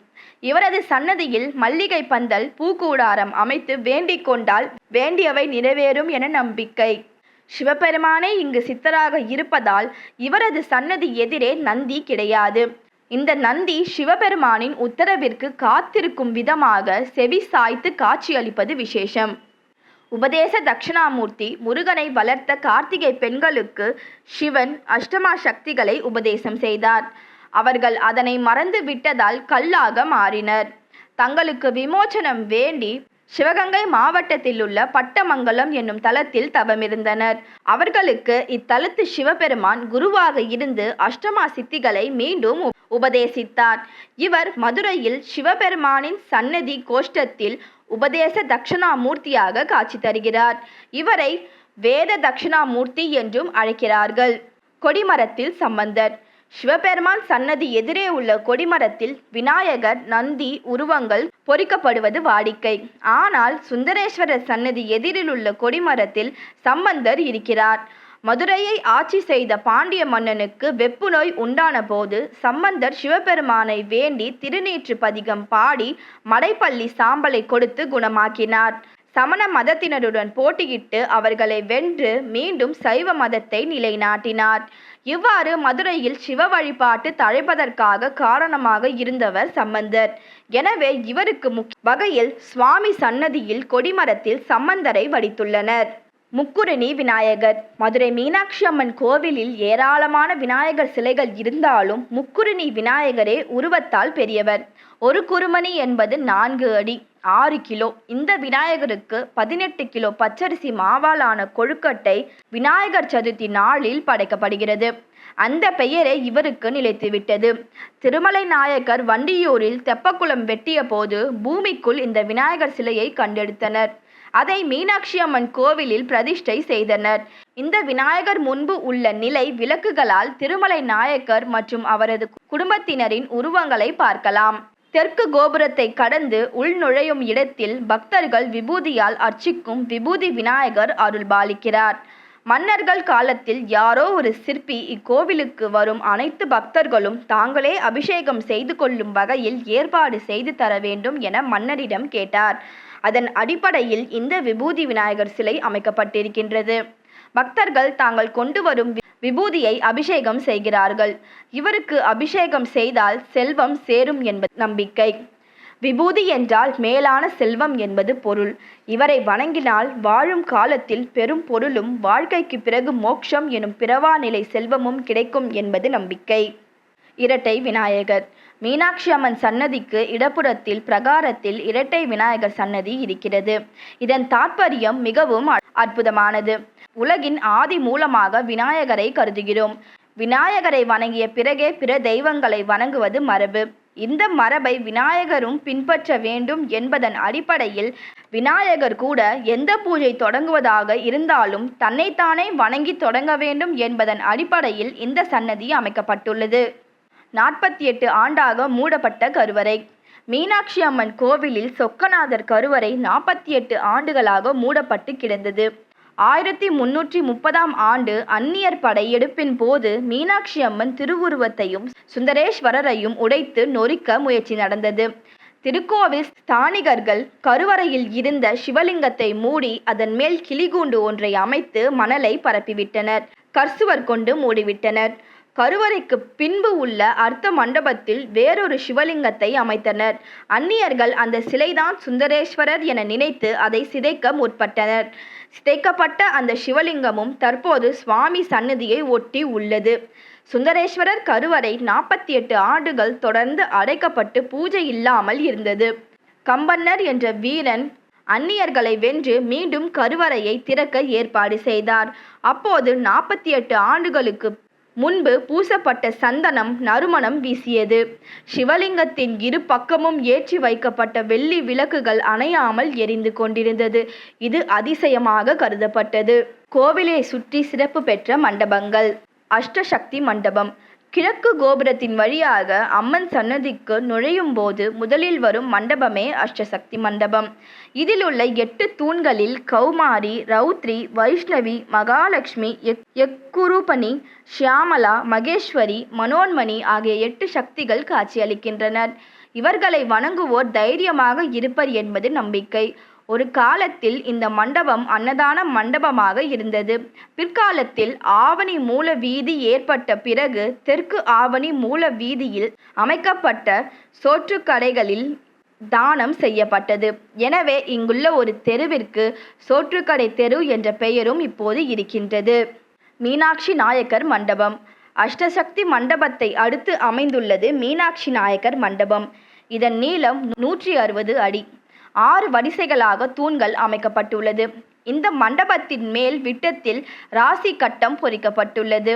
இவரது சன்னதியில் மல்லிகை பந்தல், பூக்கூடாரம் அமைத்து வேண்டிக் கொண்டால் வேண்டியவை நிறைவேறும் என நம்பிக்கை. சிவபெருமானே இங்கு சித்தராக இருப்பதால் இவரது சன்னதி எதிரே நந்தி கிடையாது. இந்த நந்தி சிவபெருமானின் உத்தரவிற்கு காத்திருக்கும் விதமாக செவி சாய்த்து காட்சியளிப்பது விசேஷம். உபதேச தட்சிணாமூர்த்தி முருகனை வளர்த்த கார்த்திகை பெண்களுக்கு சிவன் அஷ்டமா சக்திகளை உபதேசம் செய்தார். அவர்கள் அதனை மறந்து விட்டதால் கல்லாக மாறினர். தங்களுக்கு விமோச்சனம் வேண்டி சிவகங்கை மாவட்டத்தில் உள்ள பட்டமங்கலம் என்னும் தலத்தில் தவமிருந்தனர். அவர்களுக்கு இத்தலத்து சிவபெருமான் குருவாக இருந்து அஷ்டமா சித்திகளை மீண்டும் உபதேசித்தார். இவர் மதுரையில் சிவபெருமானின் சன்னதி கோஷ்டத்தில் உபதேச தட்சிணாமூர்த்தியாக காட்சி தருகிறார். இவரை வேத தட்சிணாமூர்த்தி என்றும் அழைக்கிறார்கள். கொடிமரத்தில் சம்பந்தர். சிவபெருமான் சன்னதி எதிரே உள்ள கொடிமரத்தில் விநாயகர், நந்தி உருவங்கள் பொறிக்கப்படுவது வாடிக்கை. ஆனால் சுந்தரேஸ்வரர் சன்னதி எதிரில் உள்ள கொடிமரத்தில் சம்பந்தர் இருக்கிறார். மதுரையை ஆட்சி செய்த பாண்டிய மன்னனுக்கு வெப்பு நோய் உண்டான போது சம்பந்தர் சிவபெருமானை வேண்டி திருநீற்று பதிகம் பாடி மடைப்பள்ளி சாம்பலை கொடுத்து குணமாக்கினார். சமண மதத்தினருடன் போட்டியிட்டு அவர்களை வென்று மீண்டும் சைவ மதத்தை நிலைநாட்டினார். இவ்வாறு மதுரையில் சிவ வழிபாட்டு தழைப்பதற்காக காரணமாக இருந்தவர் சம்பந்தர். எனவே இவருக்கு வகையில் சுவாமி சன்னதியில் கொடிமரத்தில் சம்பந்தரை வடித்துள்ளனர். முக்குறுணி விநாயகர். மதுரை மீனாட்சி அம்மன் கோவிலில் ஏராளமான விநாயகர் சிலைகள் இருந்தாலும் முக்குறுணி விநாயகரே உருவத்தால் பெரியவர். ஒரு குறுமணி என்பது 4 அடி 6 கிலோ. இந்த விநாயகருக்கு 18 கிலோ பச்சரிசி மாவாலான கொழுக்கட்டை விநாயகர் சதுர்த்தி நாளில் படைக்கப்படுகிறது. அந்த பெயரே இவருக்கு நிலைத்துவிட்டது. திருமலை நாயக்கர் வண்டியூரில் தெப்பக்குளம் வெட்டிய போது பூமிக்குள் இந்த விநாயகர் சிலையை கண்டெடுத்தனர். அதை மீனாட்சி அம்மன் கோவிலில் பிரதிஷ்டை செய்தனர். இந்த விநாயகர் முன்பு உள்ள நிலை விளக்குகளால் திருமலை நாயக்கர் மற்றும் அவரது குடும்பத்தினரின் உருவங்களை பார்க்கலாம். தெற்கு கோபுரத்தை கடந்து உள்நுழையும் இடத்தில் பக்தர்கள் விபூதியால் அர்ச்சிக்கும் விபூதி விநாயகர் அருள்பாலிக்கிறார். மன்னர்கள் காலத்தில் யாரோ ஒரு சிற்பி இக்கோவிலுக்கு வரும் அனைத்து பக்தர்களும் தாங்களே அபிஷேகம் செய்து கொள்ளும் வகையில் ஏற்பாடு செய்து தர வேண்டும் என மன்னரிடம் கேட்டார். அதன் அடிப்படையில் இந்த விபூதி விநாயகர் சிலை அமைக்கப்பட்டிருக்கின்றது. பக்தர்கள் தாங்கள் கொண்டு வரும் விபூதியை அபிஷேகம் செய்கிறார்கள். இவருக்கு அபிஷேகம் செய்தால் செல்வம் சேரும் என்பது நம்பிக்கை. விபூதி என்றால் மேலான செல்வம் என்பது பொருள். இவரை வணங்கினால் வாழும் காலத்தில் பெரும் பொருளும் வாழ்க்கைக்கு பிறகு மோட்சம் எனும் பிறவா நிலை செல்வமும் கிடைக்கும் என்பது நம்பிக்கை. இரட்டை விநாயகர். மீனாட்சி அம்மன் சன்னதிக்கு இடப்புறத்தில் பிரகாரத்தில் இரட்டை விநாயகர் சன்னதி இருக்கிறது. இதன் தாற்பயம் மிகவும் அற்புதமானது. உலகின் ஆதி மூலமாக விநாயகரை கருதுகிறோம். விநாயகரை வணங்கிய பிறகே பிற தெய்வங்களை வணங்குவது மரபு. இந்த மரபை விநாயகரும் பின்பற்ற வேண்டும் என்பதன் அடிப்படையில் விநாயகர் கூட எந்த பூஜை தொடங்குவதாக இருந்தாலும் தன்னைத்தானே வணங்கி தொடங்க வேண்டும் என்பதன் அடிப்படையில் இந்த சன்னதி அமைக்கப்பட்டுள்ளது. 48 ஆண்டாக மூடப்பட்ட கருவறை. மீனாட்சி அம்மன் கோவிலில் சொக்கநாதர் கருவறை 48 ஆண்டுகளாக மூடப்பட்டு கிடந்தது. 1330ஆம் ஆண்டு அந்நியர் படையெடுப்பின் போது மீனாட்சி அம்மன் திருவுருவத்தையும் சுந்தரேஸ்வரரையும் உடைத்து நொறுக்க முயற்சி நடந்தது. திருக்கோவில் ஸ்தானிகர்கள் கருவறையில் இருந்த சிவலிங்கத்தை மூடி அதன் மேல் கிளிகூண்டு ஒன்றை அமைத்து மணலை பரப்பிவிட்டனர். கர்சுவர் கொண்டு மூடிவிட்டனர். கருவறைக்கு பின்பு உள்ள அர்த்த மண்டபத்தில் வேறொரு சிவலிங்கத்தை அமைத்தனர். அந்நியர்கள் அந்த சிலைதான் சுந்தரேஸ்வரர் என நினைத்து அதை சிதைக்க முற்பட்டனர். சிதைக்கப்பட்ட அந்த சிவலிங்கமும் தற்போது சுவாமி சன்னதியை ஒட்டி உள்ளது. சுந்தரேஸ்வரர் கருவறை 48 ஆண்டுகள் தொடர்ந்து அடைக்கப்பட்டு பூஜை இல்லாமல் இருந்தது. கம்பன்னர் என்ற வீரன் அந்நியர்களை வென்று மீண்டும் கருவறையை திறக்க ஏற்பாடு செய்தார். அப்போது 48 ஆண்டுகளுக்கு முன்பு பூசப்பட்ட சந்தனம் நறுமணம் வீசியது. சிவலிங்கத்தின் இரு பக்கமும் ஏற்றி வைக்கப்பட்ட வெள்ளி விளக்குகள் அணையாமல் எரிந்து கொண்டிருந்தது. இது அதிசயமாக கருதப்பட்டது. கோவிலை சுற்றி சிறப்பு பெற்ற மண்டபங்கள். அஷ்டசக்தி மண்டபம். கிழக்கு கோபுரத்தின் வழியாக அம்மன் சன்னதிக்கு நுழையும் போது முதலில் வரும் மண்டபமே அஷ்டசக்தி மண்டபம். இதில் உள்ள 8 தூண்களில் கௌமாரி, ரௌத்ரி, வைஷ்ணவி, மகாலட்சுமி, யக்குரூபணி, ஷியாமலா, மகேஸ்வரி, மனோன்மணி ஆகிய 8 சக்திகள் காட்சியளிக்கின்றனர். இவர்களை வணங்குவோர் தைரியமாக இருப்பர் என்பது நம்பிக்கை. ஒரு காலத்தில் இந்த மண்டபம் அன்னதான மண்டபமாக இருந்தது. பிற்காலத்தில் ஆவணி மூல வீதி ஏற்பட்ட பிறகு தெற்கு ஆவணி மூல வீதியில் அமைக்கப்பட்ட சோற்றுக்கடைகளில் தானம் செய்யப்பட்டது. எனவே இங்குள்ள ஒரு தெருவிற்கு சோற்றுக்கடை தெரு என்ற பெயரும் இப்போது இருக்கின்றது. மீனாட்சி நாயக்கர் மண்டபம். அஷ்டசக்தி மண்டபத்தை அடுத்து அமைந்துள்ளது மீனாட்சி நாயக்கர் மண்டபம். இதன் நீளம் 160 அடி. 6 வரிசைகளாக தூண்கள் அமைக்கப்பட்டுள்ளது. இந்த மண்டபத்தின் மேல் விட்டத்தில் ராசி கட்டம் பொறிக்கப்பட்டுள்ளது.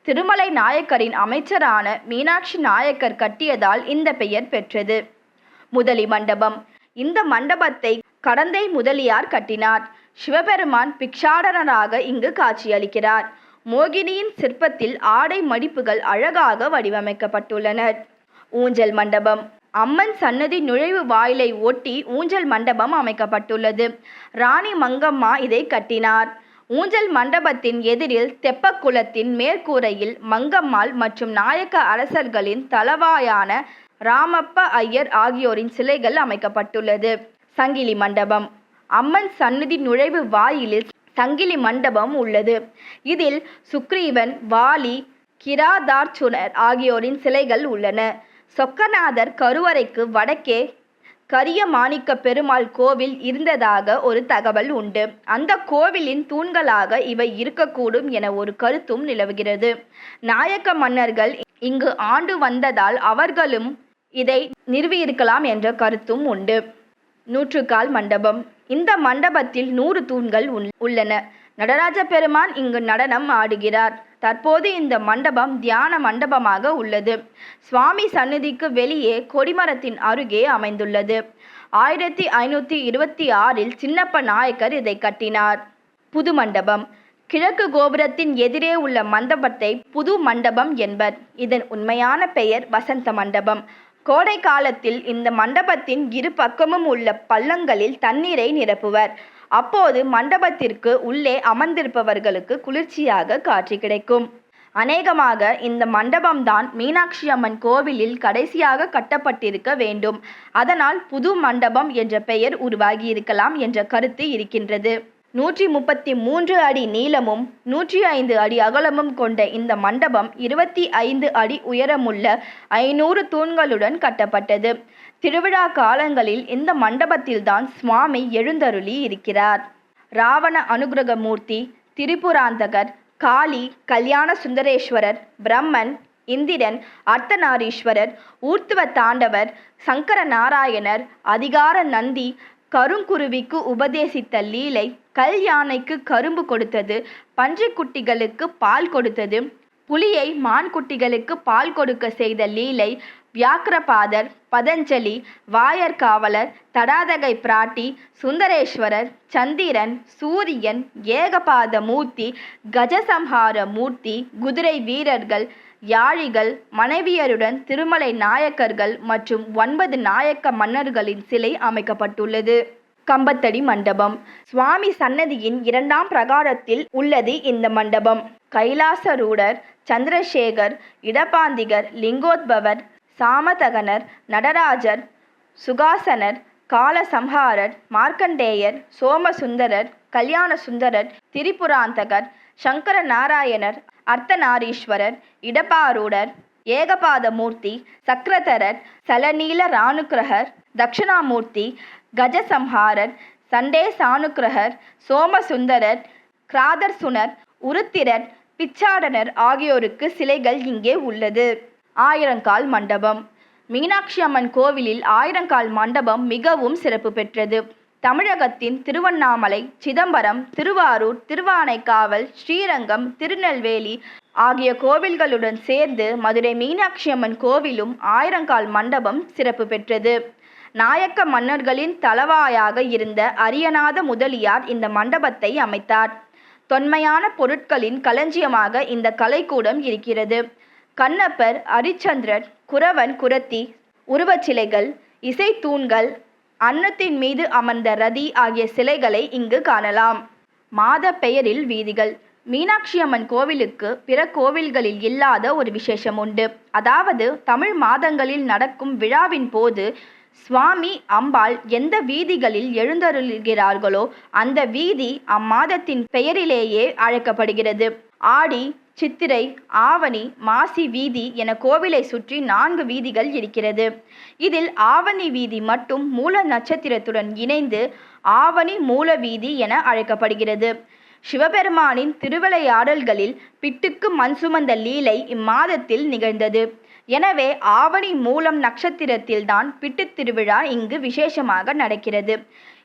திருமலை நாயக்கரின் அமைச்சரான மீனாட்சி நாயக்கர் கட்டியதால் இந்த பெயர் பெற்றது. முதலி மண்டபம். இந்த மண்டபத்தை கடந்தை முதலியார் கட்டினார். சிவபெருமான் பிக்ஷாடனராக இங்கு காட்சியளிக்கிறார். மோகினியின் சிற்பத்தில் ஆடை மடிப்புகள் அழகாக வடிவமைக்கப்பட்டுள்ளன. ஊஞ்சல் மண்டபம். அம்மன் சன்னதி நுழைவு வாயிலை ஒட்டி ஊஞ்சல் மண்டபம் அமைக்கப்பட்டுள்ளது. ராணி மங்கம்மா இதை கட்டினார். ஊஞ்சல் மண்டபத்தின் எதிரில் தெப்பக்குளத்தின் மேற்கூரையில் மங்கம்மாள் மற்றும் நாயக்க அரசர்களின் தலவாயான ராமப்ப ஐயர் ஆகியோரின் சிலைகள் அமைக்கப்பட்டுள்ளது. சங்கிலி மண்டபம். அம்மன் சந்நிதி நுழைவு வாயிலில் சங்கிலி மண்டபம் உள்ளது. இதில் சுக்ரீவன், வாலி, கிராதார்ச்சுனர் ஆகியோரின் சிலைகள் உள்ளன. சொக்கநாதர் கருவறைக்கு வடக்கே கரிய மாணிக்க பெருமாள் கோவில் இருந்ததாக ஒரு தகவல் உண்டு. அந்த கோவிலின் தூண்களாக இவை இருக்கக்கூடும் என ஒரு கருத்தும் நிலவுகிறது. நாயக்க மன்னர்கள் இங்கு ஆண்டு வந்ததால் அவர்களும் இதை நிறுவியிருக்கலாம் என்ற கருத்தும் உண்டு. நூற்றுக்கால் மண்டபம். இந்த மண்டபத்தில் 100 தூண்கள் உள்ளன. நடராஜ பெருமான் இங்கு நடனம் ஆடுகிறார். தற்போது இந்த மண்டபம் தியான மண்டபமாக உள்ளது. சுவாமி சந்நிதிக்கு வெளியே கொடிமரத்தின் அருகே அமைந்துள்ளது. 1526இல் சின்னப்ப நாயக்கர் இதை கட்டினார். புது மண்டபம். கிழக்கு கோபுரத்தின் எதிரே உள்ள மண்டபத்தை புது மண்டபம் என்பர். இதன் உண்மையான பெயர் வசந்த மண்டபம். கோடை காலத்தில் இந்த மண்டபத்தின் இரு பக்கமும் உள்ள பள்ளங்களில் தண்ணீரை நிரப்புவர். அப்போது மண்டபத்திற்கு உள்ளே அமர்ந்திருப்பவர்களுக்கு குளிர்ச்சியாக காற்று கிடைக்கும். அநேகமாக இந்த மண்டபம்தான் மீனாட்சி அம்மன் கோவிலில் கடைசியாக கட்டப்பட்டிருக்க வேண்டும். அதனால் புது மண்டபம் என்ற பெயர் உருவாகியிருக்கலாம் என்ற கருத்து இருக்கின்றது. 133 அடி நீளமும் 105 அடி அகலமும் கொண்ட இந்த மண்டபம் 25 அடி உயரமுள்ள 500 தூண்களுடன் கட்டப்பட்டது. திருவிழா காலங்களில் இந்த மண்டபத்தில்தான் சுவாமி எழுந்தருளி இருக்கிறார். ராவண அனுகிரக மூர்த்தி, திரிபுராந்தகர், காளி, கல்யாண சுந்தரேஸ்வரர், பிரம்மன், இந்திரன், அர்த்தநாரீஸ்வரர், ஊர்த்துவ தாண்டவர், சங்கர நாராயணர், அதிகார நந்தி, கருங்குருவிக்கு உபதேசித்த லீலை, கல் யானைக்கு கரும்பு கொடுத்தது, பன்றிக்குட்டிகளுக்கு பால் கொடுத்தது, புலியை மான் குட்டிகளுக்கு பால் கொடுக்க செய்த லீலை, வியாக்கிரபாதர், பதஞ்சலி, வாயர்காவலர், தடாதகை பிராட்டி, சுந்தரேஸ்வரர், சந்திரன், சூரியன், ஏகபாத மூர்த்தி, கஜசம்ஹார மூர்த்தி, குதிரை வீரர்கள், யாழிகள், மனைவியருடன் திருமலை நாயக்கர்கள் மற்றும் 9 நாயக்க மன்னர்களின் சிலை அமைக்கப்பட்டுள்ளது. கம்பத்தடி மண்டபம். சுவாமி சன்னதியின் 2ஆம் பிரகாரத்தில் உள்ளது இந்த மண்டபம். கைலாசரூடர், சந்திரசேகர், இடபாந்திகர், லிங்கோத்பவர், சாமதகனர், நடராஜர், சுகாசனர், காலசம்ஹாரர், மார்க்கண்டேயர், சோமசுந்தரர், கல்யாண சுந்தரர், திரிபுராந்தகர், சங்கர நாராயணர், அர்த்தநாரீஸ்வரர், இடபாரூடர், ஏகபாத மூர்த்தி, சக்கரதரர், சலநீல ராணுக்கிரகர், தட்சிணாமூர்த்தி, கஜசம்ஹாரர், சண்டேசானுக்கிரகர், சோமசுந்தரர், கிராதர்சுனர், உருத்திரர், பிச்சாடனர் ஆகியோருக்கு சிலைகள் இங்கே உள்ளது. ஆயிரங்கால் மண்டபம். மீனாட்சி அம்மன் கோவிலில் ஆயிரங்கால் மண்டபம் மிகவும் சிறப்பு பெற்றது. தமிழகத்தின் திருவண்ணாமலை, சிதம்பரம், திருவாரூர், திருவானைக்காவல், ஸ்ரீரங்கம், திருநெல்வேலி ஆகிய கோவில்களுடன் சேர்ந்து மதுரை மீனாட்சி அம்மன் கோவிலும் ஆயிரங்கால் மண்டபம் சிறப்பு பெற்றது. நாயக்க மன்னர்களின் தளவாயாக இருந்த அரியநாத முதலியார் இந்த மண்டபத்தை அமைத்தார். தொன்மையான பொருட்களின் களஞ்சியமாக இந்த கலைக்கூடம் இருக்கிறது. கண்ணப்பர், அரிச்சந்திரர், குரவன் குரத்தி உருவச்சிலைகள், இசைத்தூண்கள், அன்னத்தின் மீது அமர்ந்த ரதி ஆகிய சிலைகளை இங்கு காணலாம். மாத பெயரில் வீதிகள். மீனாட்சி அம்மன் கோவிலுக்கு பிற கோவில்களில் இல்லாத ஒரு விசேஷம் உண்டு. அதாவது தமிழ் மாதங்களில் நடக்கும் விழாவின் போது சுவாமி அம்பாள் எந்த வீதிகளில் எழுந்தருளுகிறார்களோ அந்த வீதி அம்மாதத்தின் பெயரிலேயே அழைக்கப்படுகிறது. ஆடி, சித்திரை, ஆவணி, மாசி வீதி என கோவிலை சுற்றி 4 வீதிகள் இருக்கிறது. இதில் ஆவணி வீதி மட்டும் மூல நட்சத்திரத்துடன் இணைந்து ஆவணி மூல வீதி என அழைக்கப்படுகிறது. சிவபெருமானின் திருவிளையாடல்களில் பிட்டுக்கு மண் சுமந்த லீலை இம்மாதத்தில் நிகழ்ந்தது. எனவே ஆவணி மூலம் நட்சத்திரத்தில்தான் பிட்டு திருவிழா இங்கு விசேஷமாக நடக்கிறது.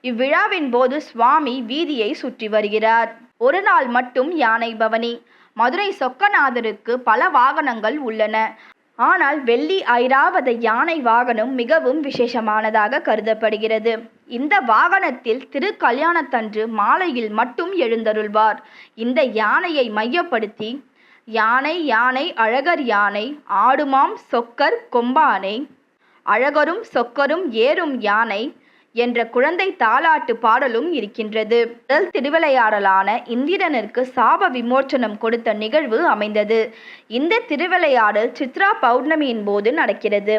இவ்விழாவின் போது சுவாமி வீதியை சுற்றி வருகிறார். ஒரு நாள் மட்டும் யானை பவனி. மதுரை சொக்கநாதருக்கு பல வாகனங்கள் உள்ளன. ஆனால் வெள்ளி ஐராவத யானை வாகனம் மிகவும் விசேஷமானதாக கருதப்படுகிறது. இந்த வாகனத்தில் திரு கல்யாணத்தன்று மாலையில் மட்டும் எழுந்தருள்வார். இந்த யானையை மையப்படுத்தி யானை யானை அழகர் யானை ஆடுமாம் சொக்கர் கொம்பானை, அழகரும் சொக்கரும் ஏறும் யானை, என்ற குழந்தை தாலாட்டு பாடலும் இருக்கின்றது. முதல் திருவிளையாடலான இந்திரனிற்கு சாப விமோச்சனம் கொடுத்த நிகழ்வு அமைந்தது. இந்த திருவிளையாடல் சித்ரா பௌர்ணமியின் போது நடக்கிறது.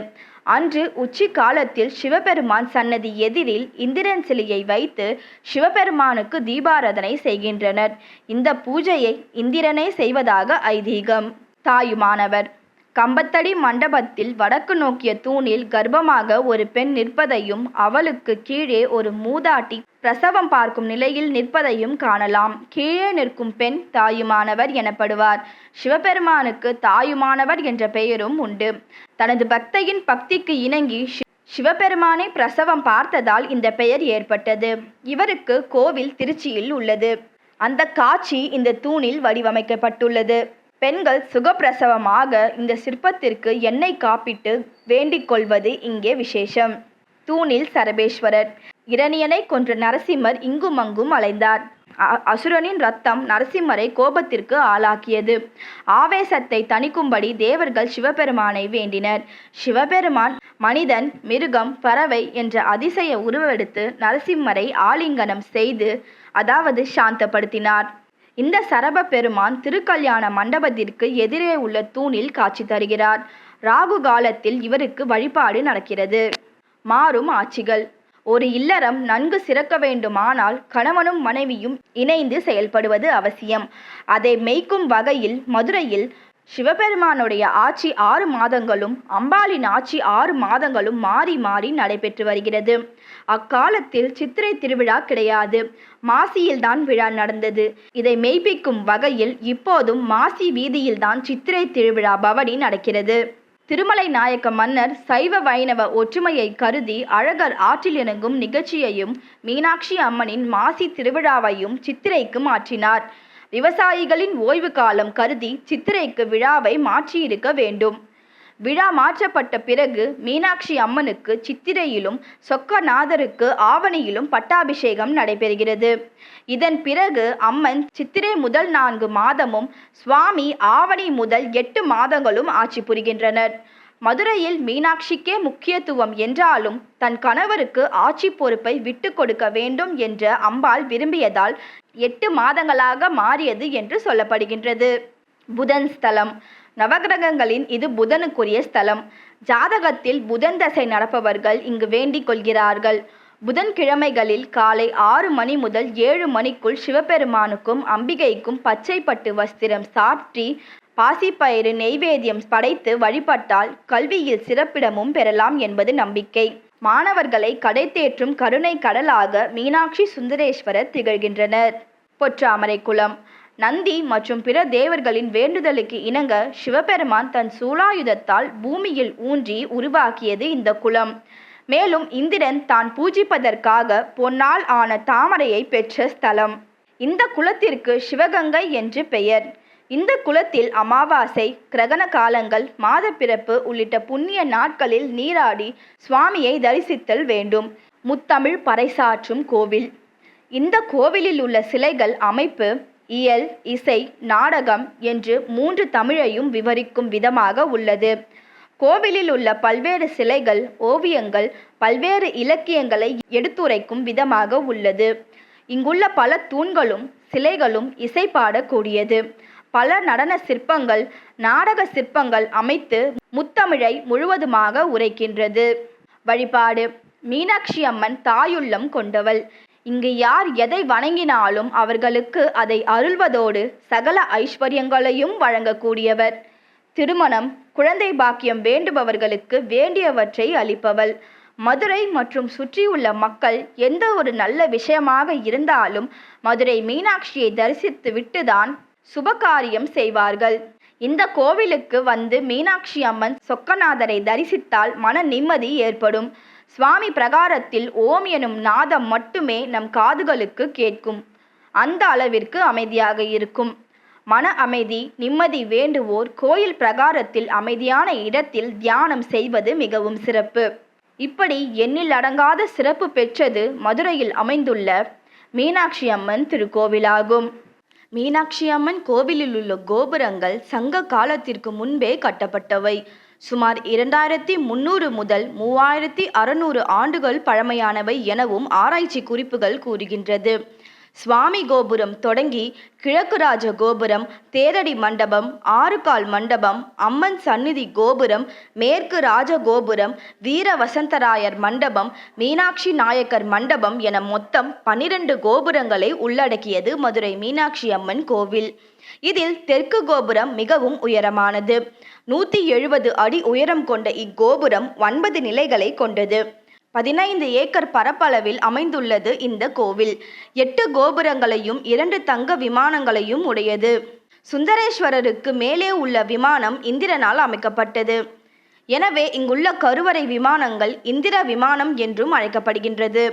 அன்று உச்சி காலத்தில் சிவபெருமான் சன்னதி எதிரில் இந்திரன் சிலையை வைத்து சிவபெருமானுக்கு தீபாராதனை செய்கின்றனர். இந்த பூஜையை இந்திரனே செய்வதாக ஐதீகம். தாயுமானவர் கம்பத்தடி மண்டபத்தில் வடக்கு நோக்கிய தூணில் கர்ப்பமாக ஒரு பெண் நிற்பதையும் அவளுக்கு கீழே ஒரு மூதாட்டி பிரசவம் பார்க்கும் நிலையில் நிற்பதையும் காணலாம். கீழே நிற்கும் பெண் தாயுமானவர் எனப்படுவார். சிவபெருமானுக்கு தாயுமானவர் என்ற பெயரும் உண்டு. தனது பக்தையின் பக்திக்கு இணங்கி சிவபெருமானை பிரசவம் பார்த்ததால் இந்த பெயர் ஏற்பட்டது. இவருக்கு கோவில் திருச்சியில் உள்ளது. அந்த காட்சி இந்த தூணில் வடிவமைக்கப்பட்டுள்ளது. பெண்கள் சுகப்பிரசவமாக இந்த சிற்பத்திற்கு எண்ணெய் காப்பிட்டு வேண்டிக் கொள்வது இங்கே விசேஷம். தூணில் சரபேஸ்வரர். இரணியனை கொன்ற நரசிம்மர் இங்குமங்கும் அலைந்தார். அசுரனின் ரத்தம் நரசிம்மரை கோபத்திற்கு ஆளாக்கியது. ஆவேசத்தை தணிக்கும்படி தேவர்கள் சிவபெருமானை வேண்டினர். சிவபெருமான் மனிதன், மிருகம், பறவை என்ற அதிசய உருவெடுத்து நரசிம்மரை ஆலிங்கனம் செய்து, அதாவது சாந்தப்படுத்தினார். இந்த சரப பெருமான் திருக்கல்யாண மண்டபத்திற்கு எதிரே உள்ள தூணில் காட்சி தருகிறார். ராகு காலத்தில் இவருக்கு வழிபாடு நடக்கிறது. மாறும் ஆட்சிகள். ஒரு இல்லறம் நன்கு சிறக்க வேண்டுமானால் கணவனும் மனைவியும் இணைந்து செயல்படுவது அவசியம். அதை மெய்க்கும் வகையில் மதுரையில் சிவபெருமானுடைய ஆட்சி 6 மாதங்களும் அம்பாளின் ஆட்சி 6 மாதங்களும் மாறி மாறி நடைபெற்று வருகிறது. அக்காலத்தில் சித்திரை திருவிழா கிடையாது. மாசியில்தான் விழா நடந்தது. இதை மெய்ப்பிக்கும் வகையில் இப்போதும் மாசி வீதியில்தான் சித்திரை திருவிழா பவனி நடக்கிறது. திருமலை நாயக்க மன்னர் சைவ வைணவ ஒற்றுமையை கருதி அழகர் ஆற்றில் இறங்கும் நிகழ்ச்சியையும் மீனாட்சி அம்மனின் மாசி திருவிழாவையும் சித்திரைக்கு மாற்றினார். விவசாயிகளின் ஓய்வு காலம் கருதி சித்திரைக்கு விழாவை மாற்றியிருக்க வேண்டும். விழா மாற்றப்பட்ட பிறகு மீனாட்சி அம்மனுக்கு சித்திரையிலும் சொக்கநாதருக்கு ஆவணியிலும் பட்டாபிஷேகம் நடைபெறுகிறது. இதன் பிறகு அம்மன் சித்திரை முதல் 4 மாதமும் சுவாமி ஆவணி முதல் 8 மாதங்களும் ஆட்சி புரிகின்றனர். மதுரையில் மீனாட்சிக்கே முக்கியத்துவம் என்றாலும் தன் கணவருக்கு ஆட்சி பொறுப்பை விட்டு கொடுக்க வேண்டும் என்ற அம்பாள் விரும்பியதால் 8 மாதங்களாக மாறியது என்று சொல்லப்படுகின்றது. புதன் ஸ்தலம். நவகிரகங்களின் இது புதனுக்குரிய ஸ்தலம். ஜாதகத்தில் புதன் தசை நடப்பவர்கள் இங்கு வேண்டிக் கொள்கிறார்கள். புதன்கிழமைகளில் காலை 6 மணி முதல் 7 மணிக்குள் சிவபெருமானுக்கும் அம்பிகைக்கும் பச்சை பட்டு வஸ்திரம் சாற்றி பாசிப்பயிறு நெய்வேத்தியம் படைத்து வழிபட்டால் கல்வியில் சிறப்பிடமும் பெறலாம் என்பது நம்பிக்கை. மாணவர்களை கடைத்தேற்றும் கருணை கடலாக மீனாட்சி சுந்தரேஸ்வரர் திகழ்கின்றனர். பொற்றாமரை குளம். நந்தி மற்றும் பிற தேவர்களின் வேண்டுதலுக்கு இணங்க சிவபெருமான் தன் சூலாயுதத்தால் பூமியில் ஊன்றி உருவாக்கியது இந்த குளம். மேலும் இந்திரன் தான் பூஜிப்பதற்காக பொன்னால் ஆன தாமரையை பெற்ற ஸ்தலம். இந்த குளத்திற்கு சிவகங்கை என்று பெயர். இந்த குளத்தில் அமாவாசை, கிரகண காலங்கள், மாதப்பிறப்பு உள்ளிட்ட புண்ணிய நாட்களில் நீராடி சுவாமியை தரிசித்தல் வேண்டும். முத்தமிழ் பறைசாற்றும் கோவில். இந்த கோவிலில் உள்ள சிலைகள் அமைப்பு இயல், இசை, நாடகம் என்று 3 தமிழையும் விவரிக்கும் விதமாக உள்ளது. கோவிலில் உள்ள பல்வேறு சிலைகள், ஓவியங்கள் பல்வேறு இலக்கியங்களை எடுத்துரைக்கும் விதமாக உள்ளது. இங்குள்ள பல தூண்களும் சிலைகளும் இசை பாடக்கூடியது. பல நடன சிற்பங்கள், நாடக சிற்பங்கள் அமைத்து முத்தமிழை முழுவதுமாக உரைக்கின்றது. வழிபாடு. மீனாட்சி அம்மன் தாயுள்ளம் கொண்டவள். இங்கு யார் எதை வணங்கினாலும் அவர்களுக்கு அதை அருள்வதோடு சகல ஐஸ்வர்யங்களையும் வழங்கக்கூடியவர். திருமணம், குழந்தை பாக்கியம் வேண்டுபவர்களுக்கு வேண்டியவற்றை அளிப்பவள். மதுரை மற்றும் சுற்றியுள்ள மக்கள் எந்த ஒரு நல்ல விஷயமாக இருந்தாலும் மதுரை மீனாட்சியை தரிசித்து விட்டுதான் சுபகாரியம் செய்வார்கள். இந்த கோவிலுக்கு வந்து மீனாட்சி அம்மன் சொக்கநாதரை தரிசித்தால் மன நிம்மதி ஏற்படும். சுவாமி பிரகாரத்தில் ஓம் எனும் நாதம் மட்டுமே நம் காதுகளுக்கு கேட்கும். அந்த அளவிற்கு அமைதியாக இருக்கும். மன அமைதி, நிம்மதி வேண்டுவோர் கோயில் பிரகாரத்தில் அமைதியான இடத்தில் தியானம் செய்வது மிகவும் சிறப்பு. இப்படி எண்ணில் அடங்காத சிறப்பு பெற்றது மதுரையில் அமைந்துள்ள மீனாட்சி அம்மன் திருக்கோவிலாகும். மீனாட்சி அம்மன் கோவிலில் உள்ள கோபுரங்கள் சங்க காலத்திற்கு முன்பே கட்டப்பட்டவை. சுமார் 2300 முதல் 3600 ஆண்டுகள் பழமையானவை எனவும் ஆராய்ச்சி குறிப்புகள் கூறுகின்றது. சுவாமி கோபுரம் தொடங்கி கிழக்கு ராஜ கோபுரம், தேரடி மண்டபம், 6 கால் மண்டபம், அம்மன் சந்நிதி கோபுரம், மேற்கு ராஜ கோபுரம், வீர வசந்தராயர் மண்டபம், மீனாட்சி நாயக்கர் மண்டபம் என மொத்தம் 12 கோபுரங்களை உள்ளடக்கியது மதுரை மீனாட்சி அம்மன் கோவில். இதில் தெற்கு கோபுரம் மிகவும் உயரமானது. 170 அடி உயரம் கொண்ட இக்கோபுரம் 9 நிலைகளை கொண்டது. 15 ஏக்கர் பரப்பளவில் அமைந்துள்ளது இந்த கோவில். 8 கோபுரங்களையும் 2 தங்க விமானங்களையும் உடையது. சுந்தரேஸ்வரருக்கு மேலே உள்ள விமானம் இந்திரனால் அமைக்கப்பட்டது. எனவே இங்குள்ள கருவறை விமானங்கள் இந்திர விமானம் என்றும் அழைக்கப்படுகின்றது.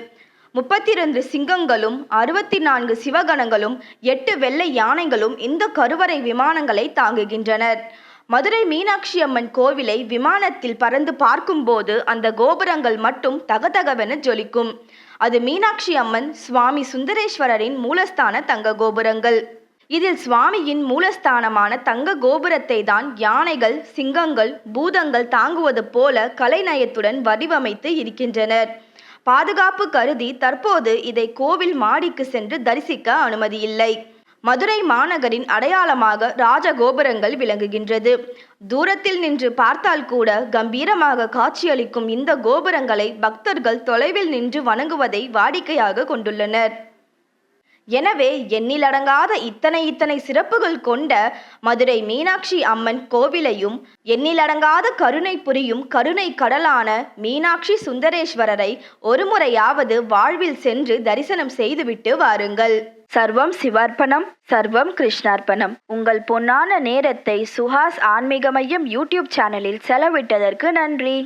32 சிங்கங்களும் 64 சிவகணங்களும் 8 வெள்ளை யானைகளும் இந்த கருவறை விமானங்களை தாங்குகின்றனர். மதுரை மீனாட்சி அம்மன் கோவிலை விமானத்தில் பறந்து பார்க்கும்போது அந்த கோபுரங்கள் மட்டும் தகதகவென ஜொலிக்கும். அது மீனாட்சி அம்மன், சுவாமி சுந்தரேஸ்வரரின் மூலஸ்தான தங்க கோபுரங்கள். இதில் சுவாமியின் மூலஸ்தானமான தங்க கோபுரத்தை தான் யானைகள், சிங்கங்கள், பூதங்கள் தாங்குவது போல கலைநயத்துடன் வடிவமைத்து இருக்கின்றனர். பாதுகாப்பு கருதி தற்போது இதை கோவில் மாடிக்கு சென்று தரிசிக்க அனுமதியில்லை. மதுரை மாநகரின் அடையாளமாக ராஜகோபுரங்கள் விளங்குகின்றது. தூரத்தில் நின்று பார்த்தால் கூட கம்பீரமாக காட்சியளிக்கும் இந்த கோபுரங்களை பக்தர்கள் தொலைவில் நின்று வணங்குவதை வாடிக்கையாக கொண்டுள்ளனர். எனவே எண்ணிலடங்காத இத்தனை சிறப்புகள் கொண்ட மதுரை மீனாட்சி அம்மன் கோவிலையும், எண்ணிலடங்காத கருணை புரியும் கருணை கடலான மீனாட்சி சுந்தரேஸ்வரரை ஒருமுறையாவது வாழ்வில் சென்று தரிசனம் செய்துவிட்டு வாருங்கள். சர்வம் சிவார்ப்பணம், சர்வம் கிருஷ்ணார்ப்பணம். உங்கள் பொன்னான நேரத்தை சுஹாஸ் ஆன்மீக மையம் யூடியூப் சேனலில் செலவிட்டதற்கு நன்றி.